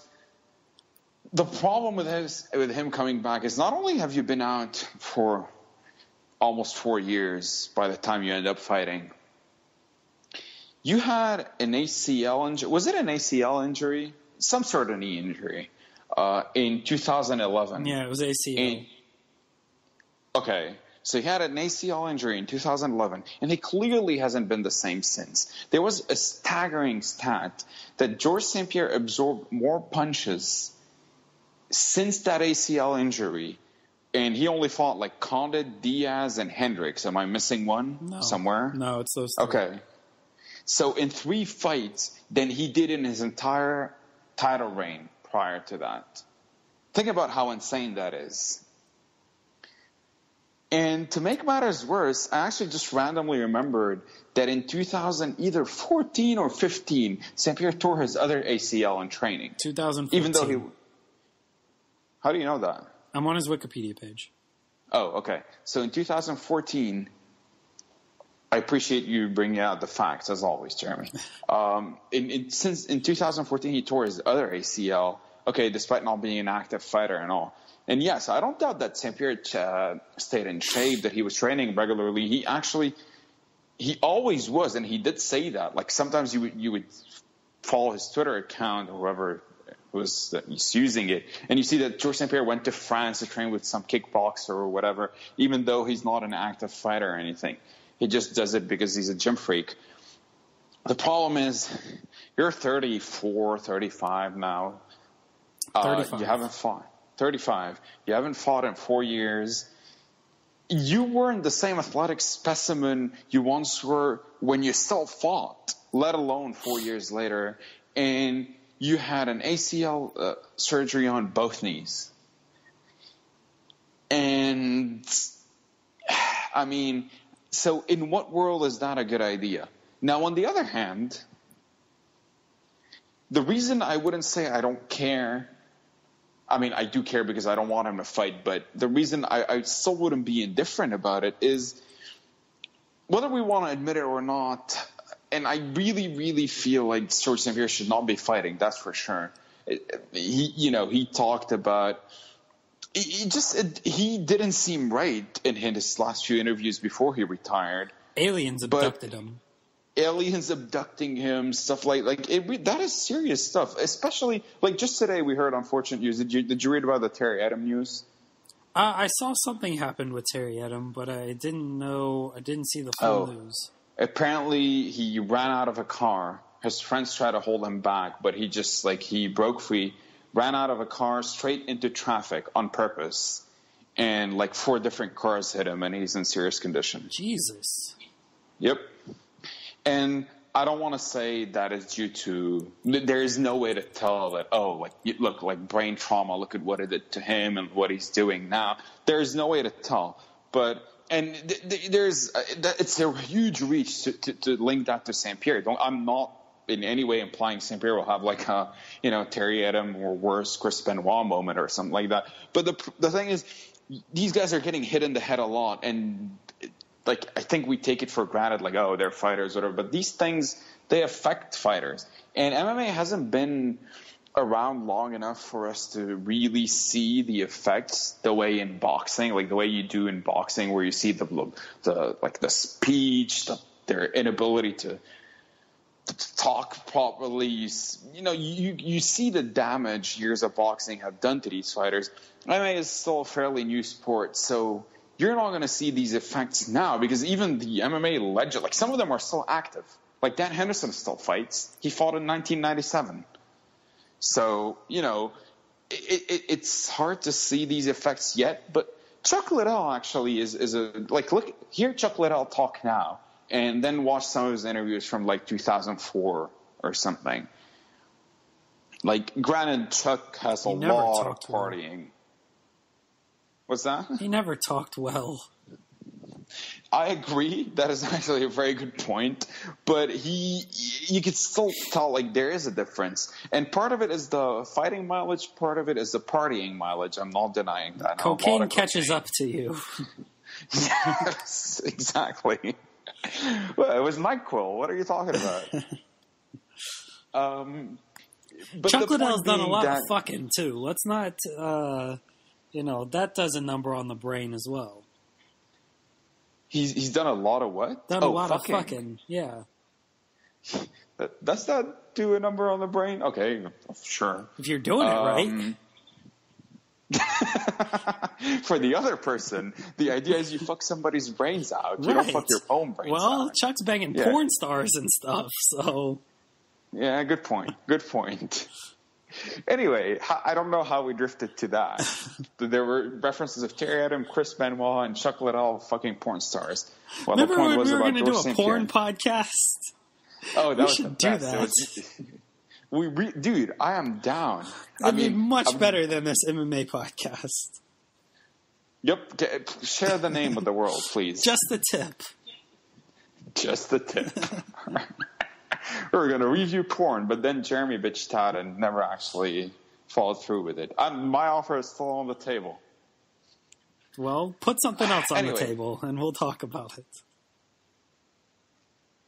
the problem with him coming back is not only have you been out for almost 4 years by the time you end up fighting, you had an ACL injury. Was it an ACL injury? Some sort of knee injury in 2011. Yeah, it was ACL. Okay. So he had an ACL injury in 2011, and he clearly hasn't been the same since. There was a staggering stat that George St. Pierre absorbed more punches since that ACL injury, and he only fought like Condit, Diaz, and Hendricks. Am I missing one somewhere? No, it's those three. Okay. So in 3 fights than he did in his entire title reign prior to that. Think about how insane that is. And to make matters worse, I actually just randomly remembered that in 2000, either 14 or 15, St. Pierre tore his other ACL in training. 2014. Even though he... How do you know that? I'm on his Wikipedia page. Oh, okay. So in 2014, I appreciate you bringing out the facts, as always, Jeremy. Since in 2014, he tore his other ACL, okay, despite not being an active fighter and all. And yes, I don't doubt that St. Pierre stayed in shape, that he was training regularly. He always was, and he did say that. Like sometimes you would follow his Twitter account or whoever was using it, and you see that Georges St. Pierre went to France to train with some kickboxer or whatever, even though he's not an active fighter or anything. He just does it because he's a gym freak. The problem is, you're 34, 35 now. 35. You haven't fought. 35. You haven't fought in 4 years. You weren't the same athletic specimen you once were when you still fought, let alone 4 years later. And you had an ACL surgery on both knees. And, I mean, so in what world is that a good idea? Now, on the other hand, the reason I wouldn't say I don't care, I mean, I do care because I don't want him to fight, but the reason I still wouldn't be indifferent about it is, whether we want to admit it or not, and I really, really feel like Georges St. Pierre should not be fighting, that's for sure. He talked about, he didn't seem right in his last few interviews before he retired. Aliens abducted him. Aliens abducting him, stuff like that is serious stuff. Especially like just today we heard unfortunate news. Did you read about the Terry Adam news? I saw something happened with Terry Adam, but I didn't see the full news. Apparently he ran out of a car. His friends tried to hold him back, but he broke free, ran out of a car straight into traffic on purpose, and 4 different cars hit him, and he's in serious condition. Jesus. Yep. And I don't want to say that is due to – there is no way to tell that, look, brain trauma, look at what it did to him and what he's doing now. There is no way to tell. But – and it's a huge reach to link that to St. Pierre. I'm not in any way implying St. Pierre will have a Terry Adam or worse Chris Benoit moment or something like that. But the thing is, these guys are getting hit in the head a lot, and – I think we take it for granted, they're fighters, whatever. But these things, they affect fighters. And MMA hasn't been around long enough for us to really see the effects the way in boxing, the way you do in boxing, where you see the speech, their inability to talk properly. You see the damage years of boxing have done to these fighters. MMA is still a fairly new sport, so you're not going to see these effects now because even the MMA legend, some of them are still active. Dan Henderson still fights. He fought in 1997. So, it's hard to see these effects yet. But Chuck Liddell actually is look, hear Chuck Liddell talk now and then watch some of his interviews from 2004 or something. Granted, Chuck has a lot of partying. What's that? He never talked well. I agree. That is actually a very good point. But you could still tell there is a difference. And part of it is the fighting mileage. Part of it is the partying mileage. I'm not denying that. Cocaine catches up to you. Yes, exactly. Well, it was NyQuil. What are you talking about? But Chuck Liddell's done a lot of fucking, too. Let's not... that does a number on the brain as well. He's done a lot of what? Done a lot of fucking, yeah. Does that do a number on the brain? Okay, sure. If you're doing it right. For the other person, the idea is you fuck somebody's brains out. You don't fuck your own brains out. Well, Chuck's banging porn stars and stuff, so... Yeah, good point. Good point. Anyway, I don't know how we drifted to that. There were references of Terry Adam, Chris Benoit, and Chuck Liddell fucking porn stars. Well, remember when we were going to do a porn podcast? Oh, that was the best. Dude, I am down. It'd be much better than this MMA podcast. Yep. Share the name with the world, please. Just the tip. Just the tip. We're going to review porn, but then Jeremy bitched out and never actually followed through with it. My offer is still on the table. Well, put something else on Anyway. the table, and we'll talk about it.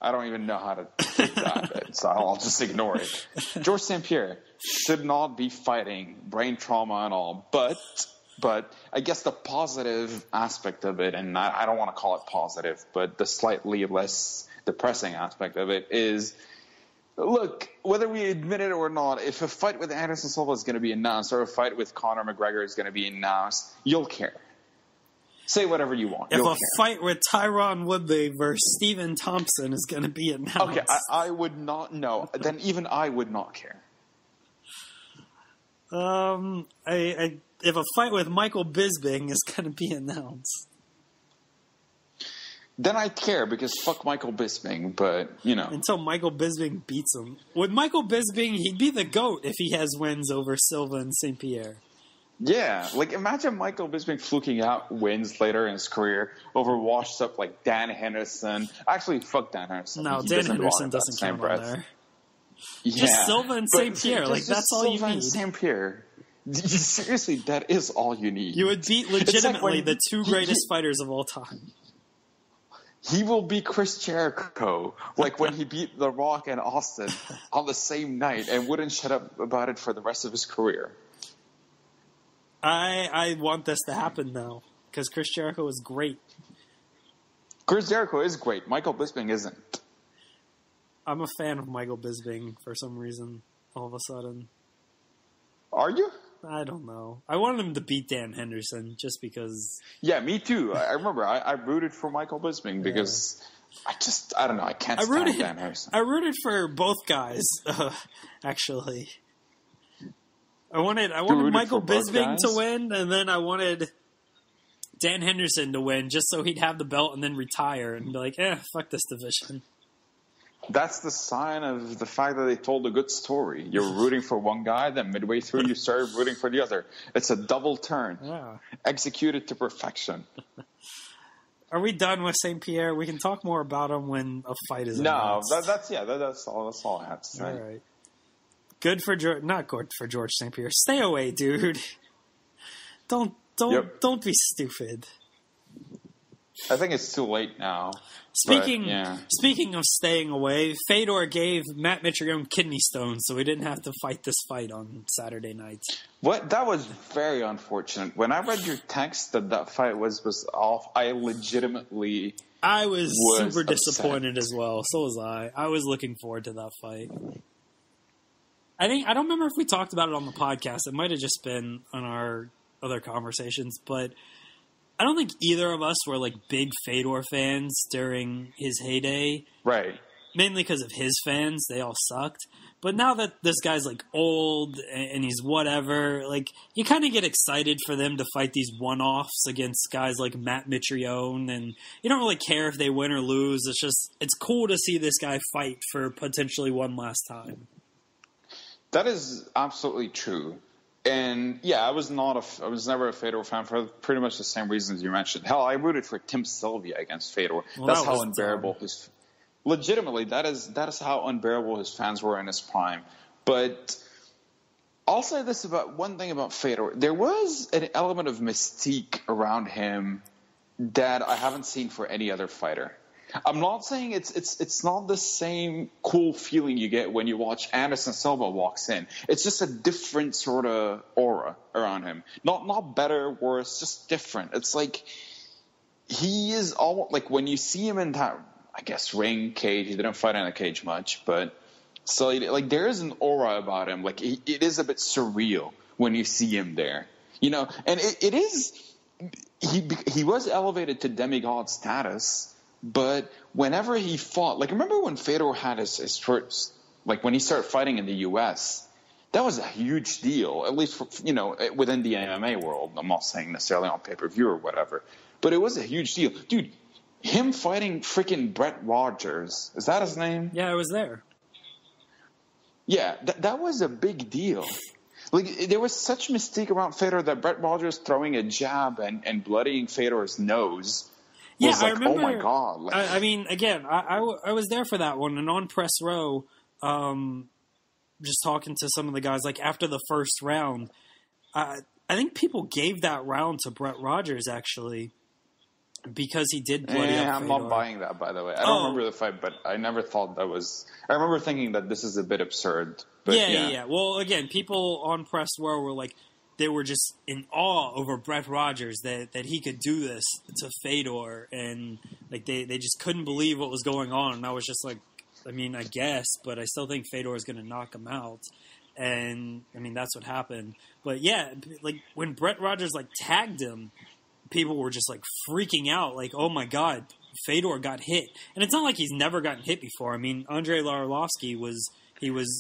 I don't even know how to take that bit, so I'll just ignore it. Georges St-Pierre should not be fighting, brain trauma and all, but I guess the positive aspect of it, and I don't want to call it positive, but the slightly less depressing aspect of it is, look, whether we admit it or not, if a fight with Anderson Silva is going to be announced or a fight with Conor McGregor is going to be announced, you'll care. Say whatever you want. If You'll a care. fight with Tyron Woodley versus Stephen Thompson is going to be announced. Okay, I would not know. Then even I would not care. If a fight with Michael Bisping is going to be announced, Then I'd care because fuck Michael Bisping, but, you know. until Michael Bisping beats him. With Michael Bisping, he'd be the GOAT if he has wins over Silva and St. Pierre. Yeah, like imagine Michael Bisping fluking out wins later in his career over washed up like Dan Henderson. Actually, fuck Dan Henderson. No, He Dan doesn't belong Henderson in that doesn't same count breath. on there. Yeah, Just Silva and but St. Pierre, like, just that's all you Silva and need. St. Pierre. Seriously, that is all you need. You would beat It's like legitimately when the two he- greatest fighters of all time. He will be Chris Jericho, like when he beat The Rock and Austin on the same night and wouldn't shut up about it for the rest of his career. I want this to happen now because Chris Jericho is great. Chris Jericho is great. Michael Bisping isn't. I'm a fan of Michael Bisping for some reason. All of a sudden, Are you? I don't know. I wanted him to beat Dan Henderson just because. Yeah, me too. I remember I rooted for Michael Bisping because I don't know. I can't stand Dan Henderson. I rooted for both guys. Actually, I wanted rooted Michael for both Bisping guys? to win, and then I wanted Dan Henderson to win, just so he'd have the belt and then retire and be like, fuck this division. That's the sign of the fact that they told a good story. You're rooting for one guy, then midway through you started rooting for the other. It's a double turn. Yeah. Executed to perfection. Are we done with St. Pierre? We can talk more about him when a fight is No, announced. that's all I have to say. All right. Good for not good for George St. Pierre. Stay away, dude. Don't be stupid. I think it's too late now. Speaking yeah. speaking of staying away, Fedor gave Matt Mitrione kidney stones, so he didn't have to fight this fight on Saturday night. What that was very unfortunate. When I read your text that fight was off, I legitimately I was super upset. disappointed as well. So was I. I was looking forward to that fight. I don't remember if we talked about it on the podcast. It might have just been on our other conversations, but I don't think either of us were like big Fedor fans during his heyday. right. Mainly because of his fans. They all sucked. But now that this guy's like old and he's whatever, like you kind of get excited for them to fight these one-offs against guys like Matt Mitrione, and you don't really care if they win or lose. It's cool to see this guy fight for potentially one last time. That is absolutely true. And yeah, I was never a Fedor fan for pretty much the same reasons you mentioned. Hell, I rooted for Tim Sylvia against Fedor. Well, That's that how was unbearable legitimately, that is how unbearable his fans were in his prime. But I'll say this about one thing about Fedor. There was an element of mystique around him that I haven't seen for any other fighter. I'm not saying it's not the same cool feeling you get when you watch Anderson Silva walks in. It's just a different sort of aura around him. Not better, worse, just different. It's like he is almost like when you see him in that, I guess, ring cage. He didn't fight in a cage much, but so like there is an aura about him. Like it is a bit surreal when you see him there, you know. And it is he was elevated to demigod status. But whenever he fought, like remember when Fedor had his first, like when he started fighting in the U.S., that was a huge deal, at least for, within the MMA world. I'm not saying necessarily on pay-per-view or whatever, but it was a huge deal. Dude, him fighting freaking Brett Rogers, is that his name? Yeah, I was there. Yeah, that was a big deal. Like, there was such mystique around Fedor that Brett Rogers throwing a jab and bloodying Fedor's nose was I like, remember, oh my God. Like, I mean, again, I was there for that one, and on press row, just talking to some of the guys, like after the first round, I think people gave that round to Brett Rogers, actually, because he did bloody up I'm Fedor. not buying that, by the way. I don't remember the fight, but I never thought that was... I remember thinking that this is a bit absurd. But Yeah. Well, again, people on press row were like, they were just in awe over Brett Rogers that he could do this to Fedor, and like they just couldn't believe what was going on. And I was just like, I mean, I guess, but I still think Fedor is going to knock him out. And I mean, that's what happened. But yeah, like when Brett Rogers like tagged him, people were just like freaking out, like, oh my God, Fedor got hit. And it's not like he's never gotten hit before. I mean, Andrei Arlovsky was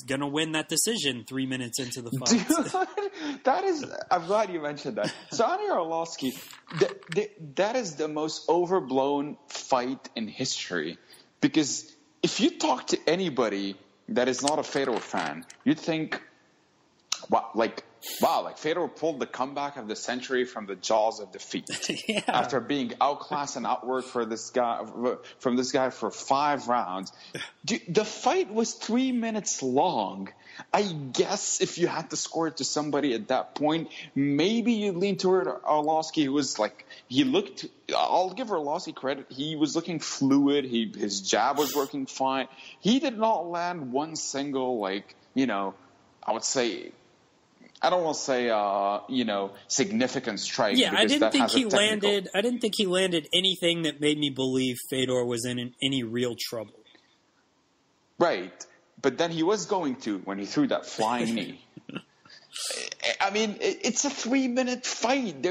going to win that decision 3 minutes into the fight. Dude, that is, I'm glad you mentioned that. So Andrei Arlovsky, that is the most overblown fight in history. Because if you talk to anybody that is not a Fedor fan, you'd think, wow, like Fedor pulled the comeback of the century from the jaws of defeat. Yeah. After being outclassed and outworked from this guy for 5 rounds. Dude, the fight was 3 minutes long. I guess if you had to score it to somebody at that point, maybe you'd lean toward Arlovsky, who was like, I'll give Arlovsky credit, he was looking fluid, his jab was working fine. He did not land one single, like, you know, I would say, I don't want to say, significant strike. Yeah, I didn't think he landed anything that made me believe Fedor was in any real trouble. Right, but then he was going to when he threw that flying knee. I mean, it's a 3-minute fight.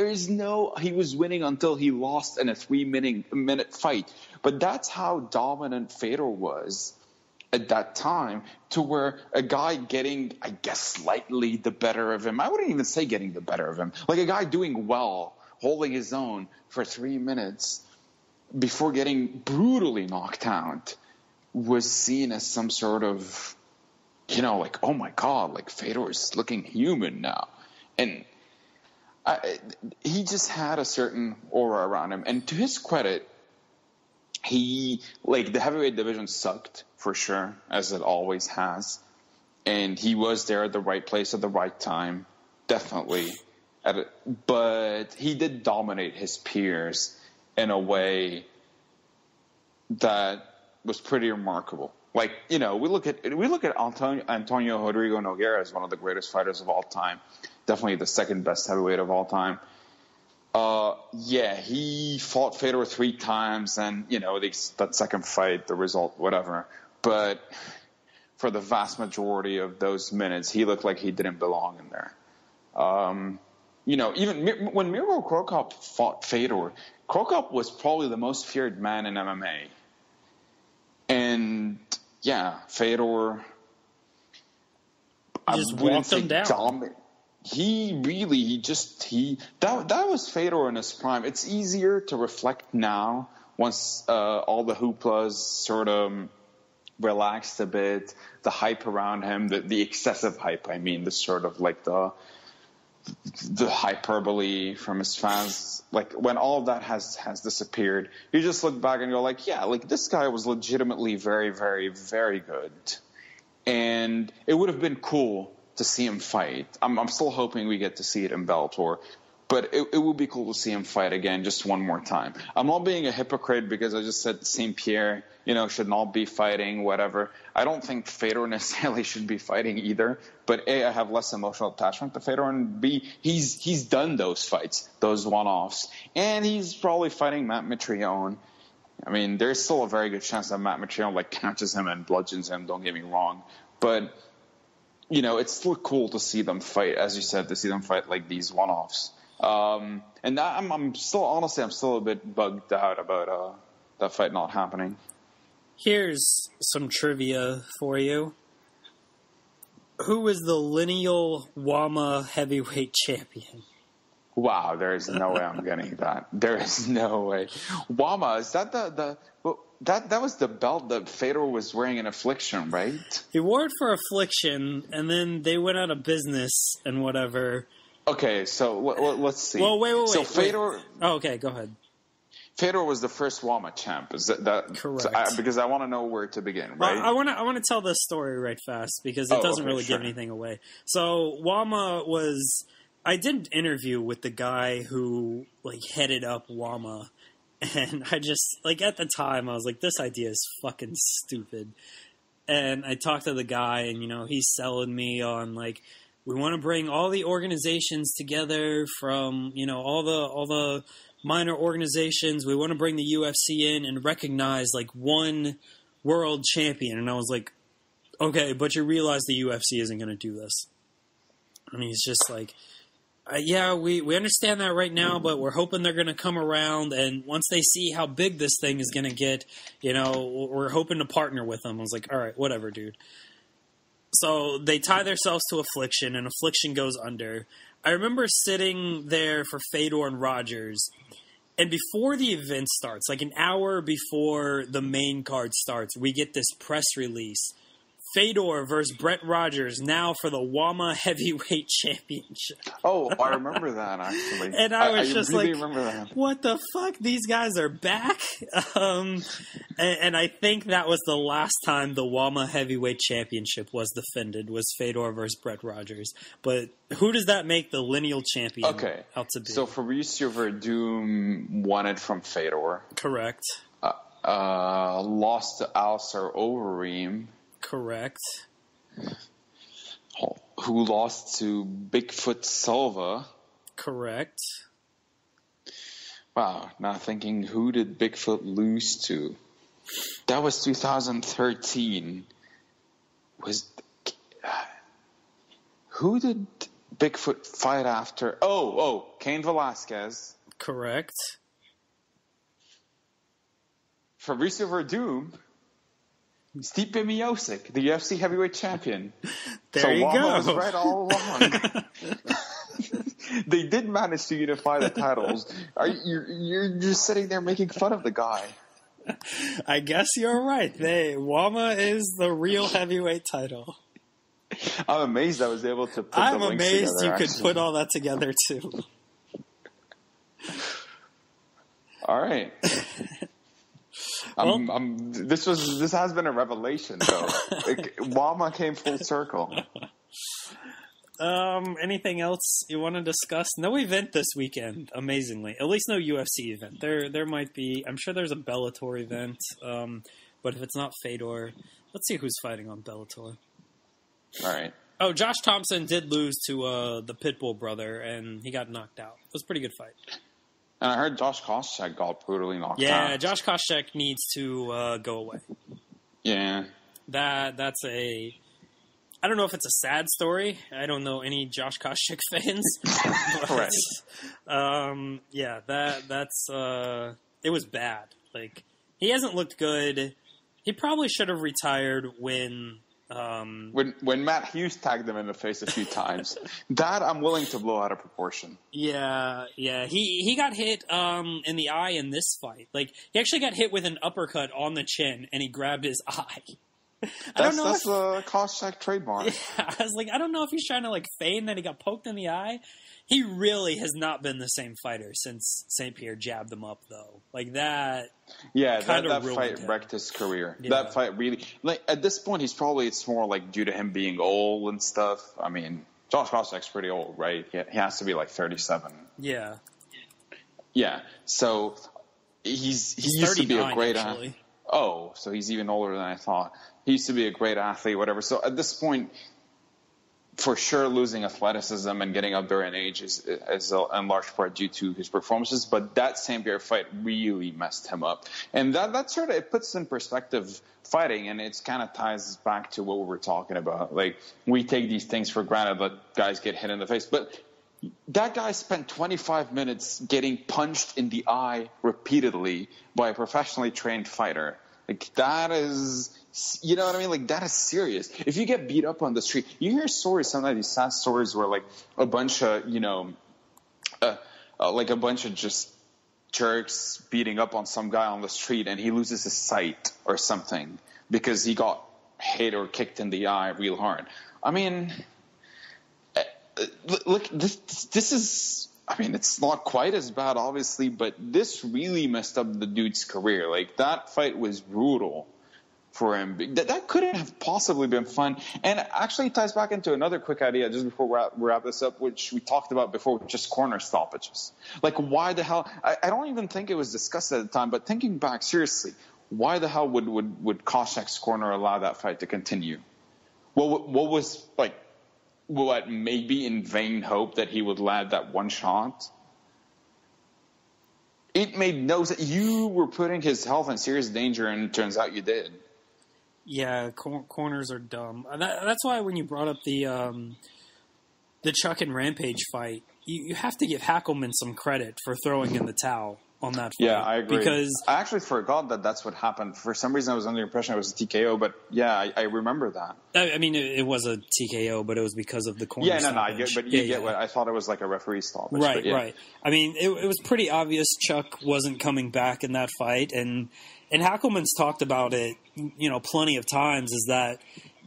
He was winning until he lost in a 3-minute fight. But that's how dominant Fedor was at that time, to where a guy getting, I guess, slightly the better of him. I wouldn't even say getting the better of him. Like a guy doing well, holding his own for 3 minutes before getting brutally knocked out was seen as some sort of, like, oh my God, like Fedor is looking human now. And he just had a certain aura around him. And to his credit, the heavyweight division sucked for sure, as it always has. And he was there at the right place at the right time, definitely. But he did dominate his peers in a way that was pretty remarkable. Like, we look at Antonio Rodrigo Nogueira as one of the greatest fighters of all time. Definitely the second best heavyweight of all time. He fought Fedor 3 times, and that second fight, the result, whatever. But for the vast majority of those minutes, he looked like he didn't belong in there. Even when Miro Cro Cop fought Fedor, Cro Cop was probably the most feared man in MMA. And Fedor just walked him down. That was Fedor in his prime. It's easier to reflect now once all the hooplas sort of relaxed a bit, the hype around him, the excessive hype, I mean, the sort of like the hyperbole from his fans, like when all of that has disappeared, you just look back and go like, this guy was legitimately very, very, very good. And it would have been cool to see him fight. I'm still hoping we get to see it in Bellator, but it would be cool to see him fight again just one more time. I'm not being a hypocrite because I just said St. Pierre, should not be fighting, whatever. I don't think Fedor necessarily should be fighting either, but A, I have less emotional attachment to Fedor, and B, he's done those fights, those one-offs, and he's probably fighting Matt Mitrione. I mean, there's still a very good chance that Matt Mitrione catches him and bludgeons him, don't get me wrong, but it's still cool to see them fight, as you said, to see them fight like these one-offs. And I'm still a bit bugged out about that fight not happening. Here's some trivia for you. Who was the lineal WAMA heavyweight champion? Wow, there is no way I'm getting that. There is no way. WAMA, is that That was the belt that Fedor was wearing in Affliction, right? He wore it for Affliction, and then they went out of business and whatever. Okay, so let's see. Well, wait. So Fedor. Oh, okay, go ahead. Fedor was the first WAMA champ. Is that correct? Because I want to know where to begin, right? Well, I want to tell this story right fast because it doesn't really give anything away. So WAMA was. I did an interview with the guy who headed up WAMA, and I just at the time I was like, this idea is fucking stupid. And I talked to the guy, and he's selling me on we want to bring all the organizations together from all the minor organizations. We want to bring the UFC in and recognize one world champion. And I was like, okay, but you realize the UFC isn't going to do this. And he's just like, yeah, we understand that right now, but we're hoping they're going to come around. And once they see how big this thing is going to get, we're hoping to partner with them. I was like, all right, whatever, dude. So they tie themselves to Affliction, and Affliction goes under. I remember sitting there for Fedor and Rogers, and before the event starts, an hour before the main card starts, we get this press release. Fedor versus Brett Rogers now for the WAMA Heavyweight Championship. Oh, I remember that, actually. And I was just really remember that. What the fuck? These guys are back? And I think that was the last time the WAMA Heavyweight Championship was defended, was Fedor versus Brett Rogers. But who does that make the lineal champion out to be? So Fabricio Verdum won it from Fedor. Correct. Lost to Alistair Overeem. Correct. Who lost to Bigfoot Silva. Correct. Wow, now thinking, who did Bigfoot lose to? That was 2013. Who did Bigfoot fight after? Oh, Cain Velasquez. Correct. Fabricio Verdum. Stipe Miocic, the UFC heavyweight champion. There you go. Was right all along. They did manage to unify the titles. You're just sitting there making fun of the guy. I guess you're right. WAMA is the real heavyweight title. I'm amazed I was able to put I'm the links amazed together, you could put all that together too. All right. This has been a revelation, though. WAMA came full circle. Anything else you want to discuss? No event this weekend, amazingly. At least no UFC event. There might be. I'm sure there's a Bellator event. But if it's not Fedor, let's see who's fighting on Bellator. All right. Oh, Josh Thompson did lose to the Pitbull brother, and he got knocked out. It was a pretty good fight. And I heard Josh Koscheck got brutally knocked out. Yeah, Josh Koscheck needs to go away. Yeah. That's a... I don't know if it's a sad story. I don't know any Josh Koscheck fans. But, yeah, that's... it was bad. He hasn't looked good. He probably should have retired when Matt Hughes tagged him in the face a few times. That I'm willing to blow out of proportion. Yeah. He got hit in the eye in this fight. He actually got hit with an uppercut on the chin, and he grabbed his eye. That's a Koscheck trademark. Yeah, I was I don't know if he's trying to feign that he got poked in the eye. He really has not been the same fighter since St. Pierre jabbed him up, though. That. Yeah, that fight wrecked his career. Yeah. That fight really, at this point, it's more due to him being old and stuff. I mean, Josh Koscheck's pretty old, right? He has to be 37. Yeah. Yeah. So he's used to be a great athlete. Oh, so he's even older than I thought. He used to be a great athlete, whatever. So at this point, for sure, losing athleticism and getting up there in age is in large part due to his performances. But that St. Pierre fight really messed him up, and that sort of it puts in perspective fighting, and it kind of ties back to what we were talking about. We take these things for granted that guys get hit in the face, but that guy spent 25 minutes getting punched in the eye repeatedly by a professionally trained fighter. That is, you know what I mean? That is serious. If you get beat up on the street, you hear stories, sometimes these sad stories where a bunch of, a bunch of just jerks beating up on some guy on the street and he loses his sight or something because he got hit or kicked in the eye real hard. I mean, look, this is, I mean, it's not quite as bad, obviously, but this really messed up the dude's career. Like, that fight was brutal for him. That couldn't have possibly been fun. And it actually ties back into another quick idea just before we wrap this up, which we talked about before, just corner stoppages. Like, why the hell? I don't even think it was discussed at the time, but thinking back, seriously, why the hell would Koscheck's corner allow that fight to continue? What was, like, what, maybe in vain hope that he would land that one shot? It made no sense. You were putting his health in serious danger, and it turns out you did. Yeah, corners are dumb. That's why when you brought up the Chuck and Rampage fight, you have to give Hackleman some credit for throwing in the towel on that fight. Yeah, I agree. Because I actually forgot that that's what happened. For some reason, I was under the impression it was a TKO, but yeah, I remember that. I mean, it was a TKO, but it was because of the corner. Yeah, stoppage. you get what I thought. It was like a referee stoppage. Right, yeah. right. I mean, it was pretty obvious Chuck wasn't coming back in that fight, and Hackleman's talked about it, plenty of times. Is that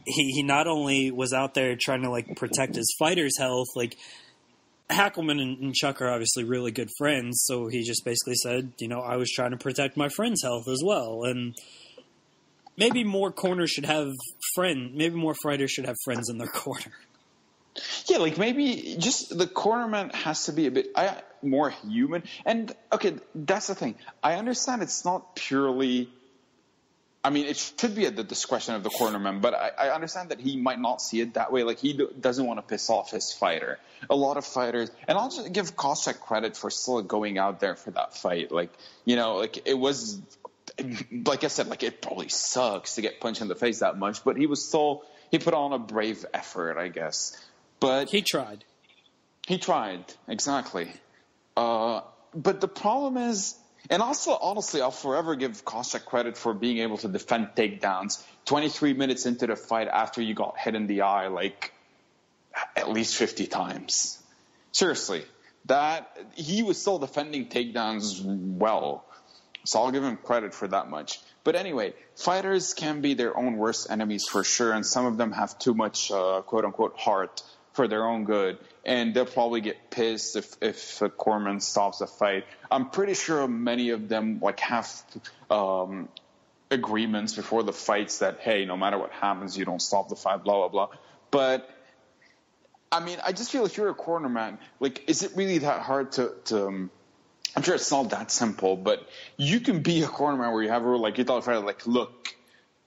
he not only was out there trying to like protect his fighter's health, like Hackleman and Chuck are obviously really good friends, so he just basically said, I was trying to protect my friend's health as well, and maybe more corners should have maybe more fighters should have friends in their corner. Yeah, like maybe just the cornerman has to be a bit more human. And, okay, that's the thing. I understand it's not purely – I mean, it should be at the discretion of the cornerman, but I understand that he might not see it that way. Like, he doesn't want to piss off his fighter. A lot of fighters – and I'll just give Koscheck credit for still going out there for that fight. Like, like it was – like I said, like it probably sucks to get punched in the face that much, but he was still – he put on a brave effort, I guess. But he tried. He tried, exactly. But the problem is, and also, honestly, I'll forever give Koscheck credit for being able to defend takedowns 23 minutes into the fight after you got hit in the eye, like, at least 50 times. Seriously. He was still defending takedowns well. So I'll give him credit for that much. But anyway, fighters can be their own worst enemies for sure, and some of them have too much, quote-unquote, heart for their own good, and they'll probably get pissed if a cornerman stops a fight. I'm pretty sure many of them have agreements before the fights that, hey, no matter what happens, you don't stop the fight, blah, blah, blah. But, I mean, I just feel if you're a cornerman, is it really that hard to I'm sure it's not that simple, but you can be a cornerman where you have a rule, you tell a fighter, look,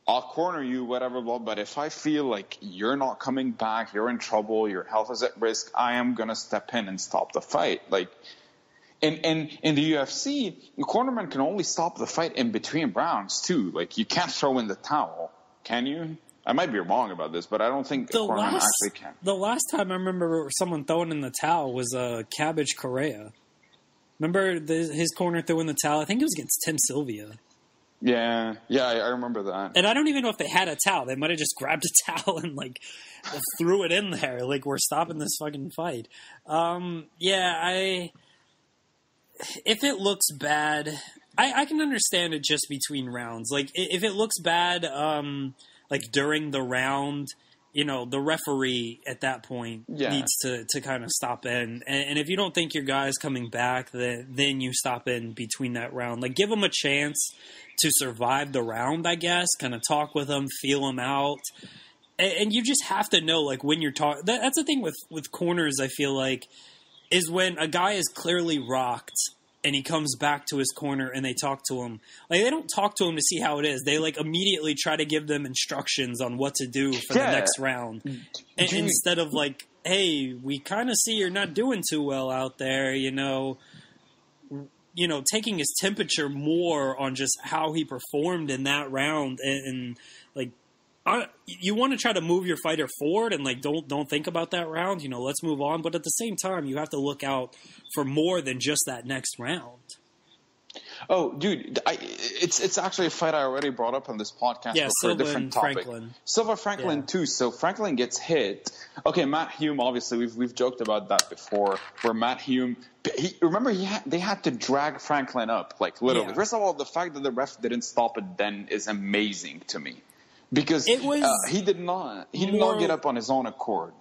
I'll corner you, whatever, blah, but if I feel like you're not coming back, you're in trouble, your health is at risk, I am going to step in and stop the fight. And in the UFC, the cornerman can only stop the fight in between rounds, too. You can't throw in the towel, can you? I might be wrong about this, but I don't think a cornerman actually can. The last time I remember someone throwing in the towel was Cabbage Correa. Remember his corner threw in the towel? I think it was against Tim Sylvia. Yeah, I remember that. And I don't even know if they had a towel. They might have just grabbed a towel and threw it in there. We're stopping this fucking fight. If it looks bad, I can understand it just between rounds. If it looks bad, during the round, the referee at that point needs to kind of stop in. And if you don't think your guy's coming back, then you stop in between that round. Give him a chance to survive the round, I guess. Kind of talk with him, feel him out. And you just have to know, when you're talking... That's the thing with corners, I feel is when a guy is clearly rocked and he comes back to his corner and they talk to him. They don't talk to him to see how it is. They, immediately try to give them instructions on what to do for the next round. And instead of, hey, we kind of see you're not doing too well out there, taking his temperature more on just how he performed in that round, and you want to try to move your fighter forward and don't think about that round. Let's move on. But at the same time, you have to look out for more than just that next round. Oh, dude, it's actually a fight I already brought up on this podcast, Yeah, but for a Silva different and topic. Franklin. Silva Franklin Yeah. too. So Franklin gets hit. Okay, Matt Hume. Obviously, we've joked about that before. Where Matt Hume, they had to drag Franklin up, like literally. Yeah. First of all, the fact that the ref didn't stop it then is amazing to me, because It was he did not get up on his own accord.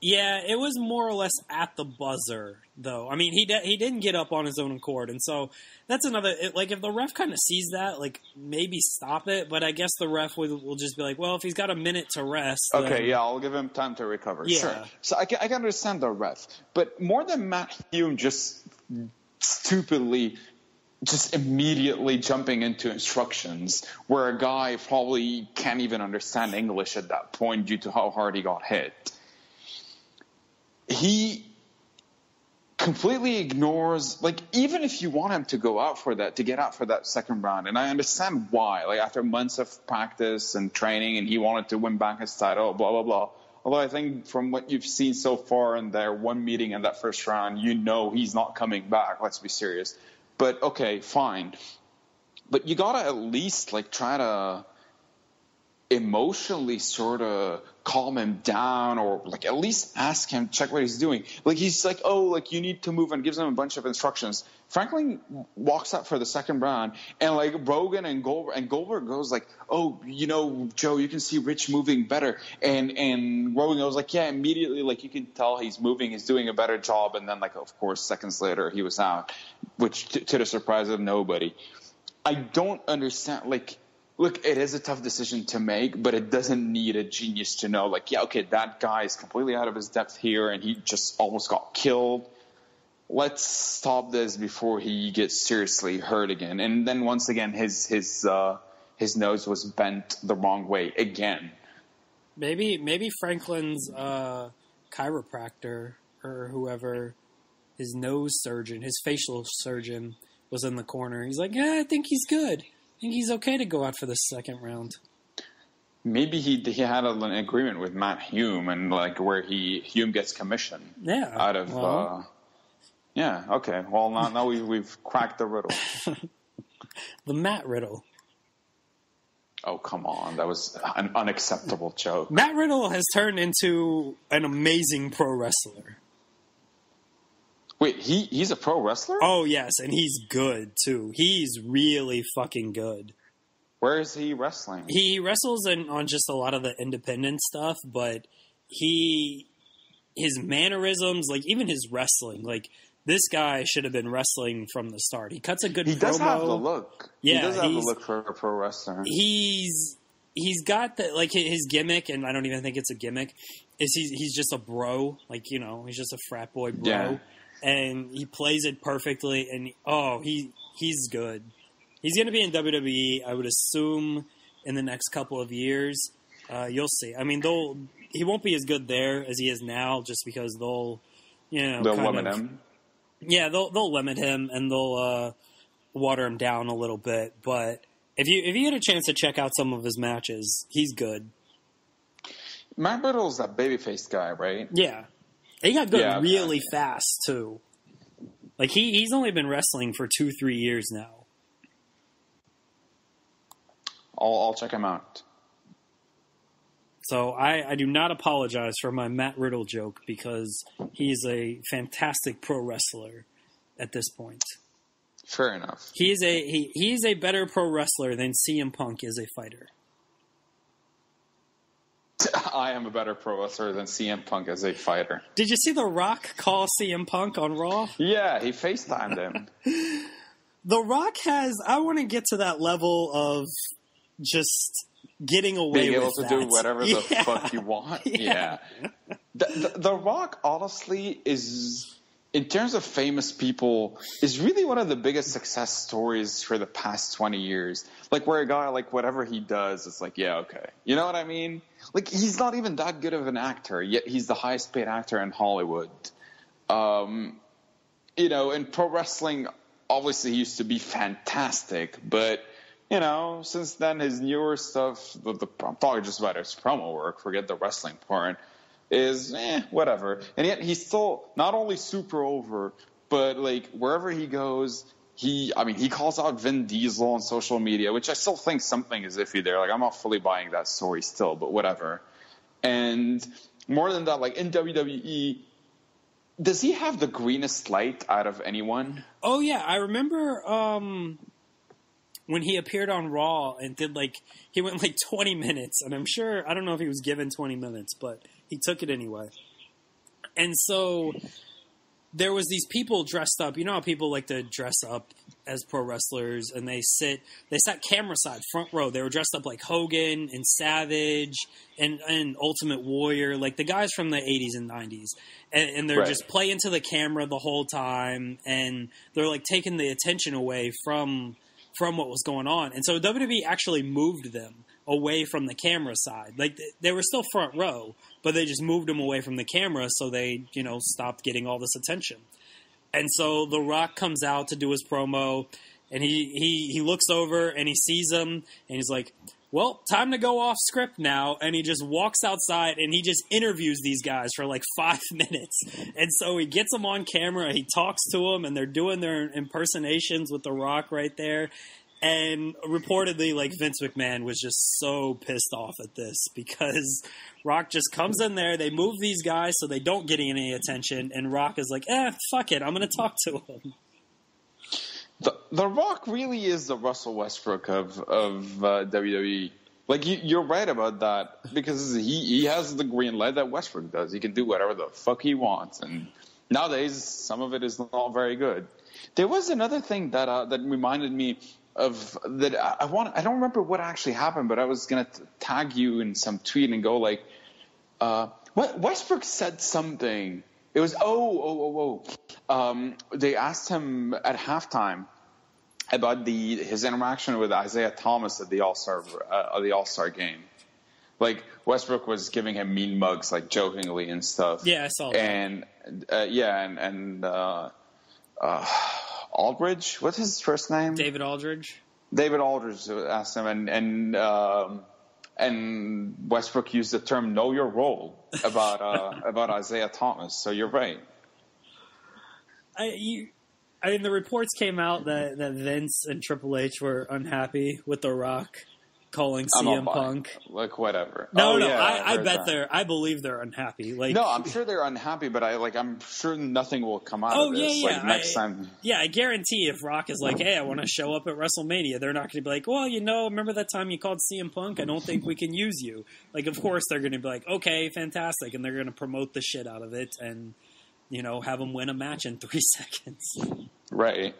Yeah, it was more or less at the buzzer, though. I mean, he didn't get up on his own accord, and so that's another. Like, if the ref kind of sees that, like, maybe stop it. But I guess the ref will just be like, well, if he's got a minute to rest, Okay, then... yeah, I'll give him time to recover. Yeah. Sure. So I can understand the ref, but more than Matt Hume just stupidly, just immediately jumping into instructions where a guy probably can't even understand English at that point due to how hard he got hit. He completely ignores, like, even if you want him to go out for that, to get out for that second round, and I understand why, like, after months of practice and training, and he wanted to win back his title, blah, blah, blah. Although I think from what you've seen so far in their one meeting in that first round, you know he's not coming back, let's be serious. But, okay, fine. But you gotta at least, like, try to emotionally sort of calm him down, or like at least ask him, check what he's doing. Like, he's like, oh, like, you need to move, and gives him a bunch of instructions. Franklin walks up for the second round, and like Rogan and Goldberg goes like, oh, you know, Joe, you can see Rich moving better, and Rogan goes like, yeah, immediately, like, you can tell he's moving, he's doing a better job, and then, like, of course, seconds later he was out, which to the surprise of nobody. I don't understand, like, look, it is a tough decision to make, but it doesn't need a genius to know, like, yeah, okay, that guy is completely out of his depth here, and he just almost got killed. Let's stop this before he gets seriously hurt again. And then once again, his nose was bent the wrong way again. Maybe Franklin's chiropractor or whoever, his nose surgeon, his facial surgeon, was in the corner. He's like, yeah, I think he's good. I think he's okay to go out for the second round. Maybe he had an agreement with Matt Hume, and like where Hume gets commission. Yeah. Out of yeah. Okay. Well, now we've cracked the riddle. The Matt Riddle. Oh, come on. That was an unacceptable joke. Matt Riddle has turned into an amazing pro wrestler. Wait, he's a pro wrestler? Oh, yes, and he's good, too. He's really fucking good. Where is he wrestling? He wrestles on just a lot of the independent stuff, but his mannerisms, like, even his wrestling, like, this guy should have been wrestling from the start. He cuts a good promo. He does have the look. Yeah, he does have the look for a pro wrestler. He's got the, like, his gimmick, and I don't even think it's a gimmick, is he's just a bro. Like, you know, he's just a frat boy bro. Yeah. And he plays it perfectly, and he's good. He's going to be in WWE, I would assume, in the next couple of years. You'll see. I mean, he won't be as good there as he is now, just because they'll limit him. Yeah, they'll limit him, and they'll water him down a little bit. But if you get a chance to check out some of his matches, he's good. Matt Riddle's that babyface guy, right? Yeah. He got good really okay. fast, too. Like, he's only been wrestling for 2-3 years now. I'll check him out. So I do not apologize for my Matt Riddle joke, because he's a fantastic pro wrestler at this point. Fair enough. He is a better pro wrestler than CM Punk is a fighter. I am a better pro wrestler than CM Punk as a fighter. Did you see The Rock call CM Punk on Raw? Yeah, he FaceTimed him. The Rock has... I want to get to that level of just getting away being with able to do whatever the fuck you want. Yeah. The Rock, honestly, is, in terms of famous people, is really one of the biggest success stories for the past 20 years. Like, where a guy, like, whatever he does, it's like, yeah, okay. You know what I mean? Like, he's not even that good of an actor, yet he's the highest paid actor in Hollywood. You know, in pro wrestling, obviously he used to be fantastic, but, you know, since then his newer stuff, I'm talking just about his promo work, forget the wrestling part, is whatever. And yet he's still not only super over, but like wherever he goes, he calls out Vin Diesel on social media, which I still think something is iffy there. Like, I'm not fully buying that story still, but whatever. And more than that, like in WWE, does he have the greenest light out of anyone? Oh yeah, I remember when he appeared on Raw and did he went 20 minutes, and I'm sure, I don't know if he was given 20 minutes, but he took it anyway. And so there was these people dressed up. You know how people like to dress up as pro wrestlers, and they sat camera side, front row. They were dressed up like Hogan and Savage and Ultimate Warrior, like the guys from the 80s and 90s. And they're just playing to the camera the whole time, and they're like taking the attention away from what was going on. And so WWE actually moved them away from the camera side. Like, they were still front row, but they just moved them away from the camera so they, stopped getting all this attention. And so The Rock comes out to do his promo, and he looks over and he sees him, and he's like, well, time to go off script now. And he just walks outside and he just interviews these guys for 5 minutes. And so he gets them on camera, he talks to them, and they're doing their impersonations with The Rock right there. And reportedly, Vince McMahon was just so pissed off at this because Rock just comes in there, they move these guys so they don't get any attention, and Rock is like, fuck it, I'm going to talk to him. The Rock really is the Russell Westbrook of WWE. Like, you're right about that, because he has the green light that Westbrook does. He can do whatever the fuck he wants, and nowadays some of it is not very good. There was another thing that reminded me of that. I don't remember what actually happened, but I was gonna tag you in some tweet and go what Westbrook said something. It was they asked him at halftime about his interaction with Isaiah Thomas at the All-Star game. Like, Westbrook was giving him mean mugs, jokingly and stuff. Yeah, I saw that. And Aldridge, what's his first name? David Aldridge. David Aldridge asked him, and Westbrook used the term "know your role" about Isaiah Thomas. So you're right. I mean, the reports came out that Vince and Triple H were unhappy with The Rock calling CM Punk. Whatever. No, I believe they're unhappy. No, I'm sure they're unhappy, but I'm sure nothing will come out of this. Next time. Yeah, I guarantee if Rock is like, hey, I want to show up at WrestleMania, they're not going to be like, well, remember that time you called CM Punk? I don't think we can use you. Of course they're going to be like, okay, fantastic, and they're going to promote the shit out of it and, have him win a match in 3 seconds. Right.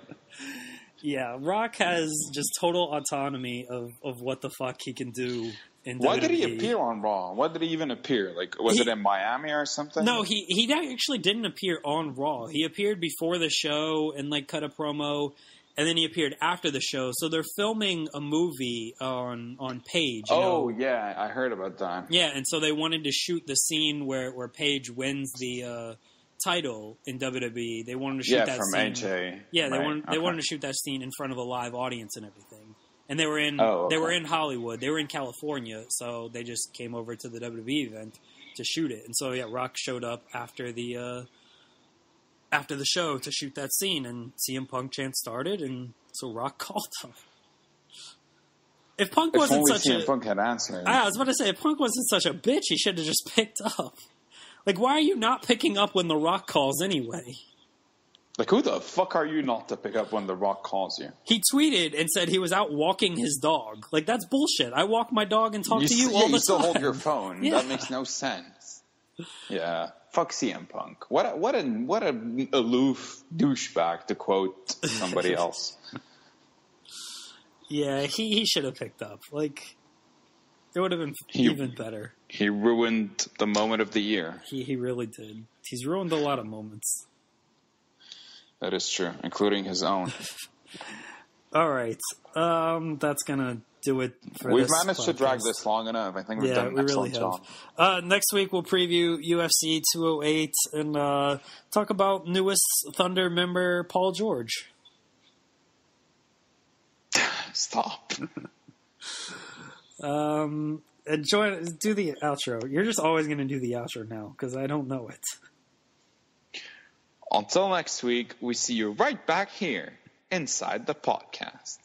Yeah, Rock has just total autonomy of what the fuck he can do in WWE. Why did he appear on Raw? Why did he even appear? Was it in Miami or something? No, he actually didn't appear on Raw. He appeared before the show and cut a promo, and then he appeared after the show. So they're filming a movie on Paige. Yeah, I heard about that. Yeah, and so they wanted to shoot the scene where Paige wins the title in WWE. They wanted to shoot that from scene. AJ. Yeah, they wanted to shoot that scene in front of a live audience and everything. And they were in Hollywood. They were in California, so they just came over to the WWE event to shoot it. And so Rock showed up after the show to shoot that scene, and CM Punk chant started, and so Rock called him. If Punk wasn't such CM Punk had answered. I was about to say, if Punk wasn't such a bitch, he should have just picked up. Why are you not picking up when The Rock calls anyway? Who the fuck are you not to pick up when The Rock calls you? He tweeted and said he was out walking his dog. That's bullshit. I walk my dog and talk to you all the time. You still hold your phone. Yeah. That makes no sense. Yeah. Fuck CM Punk. What an aloof douchebag, to quote somebody else. Yeah, he should have picked up. It would have been even better. He ruined the moment of the year. He really did. He's ruined a lot of moments. That is true, including his own. All right. That's going to do it for We've this managed podcast. to drag this long enough. I think we've done an excellent job. Next week, we'll preview UFC 208 and talk about newest Thunder member, Paul George. Stop. And do the outro. You're just always going to do the outro now because I don't know it. Until next week, we see you right back here inside the podcast.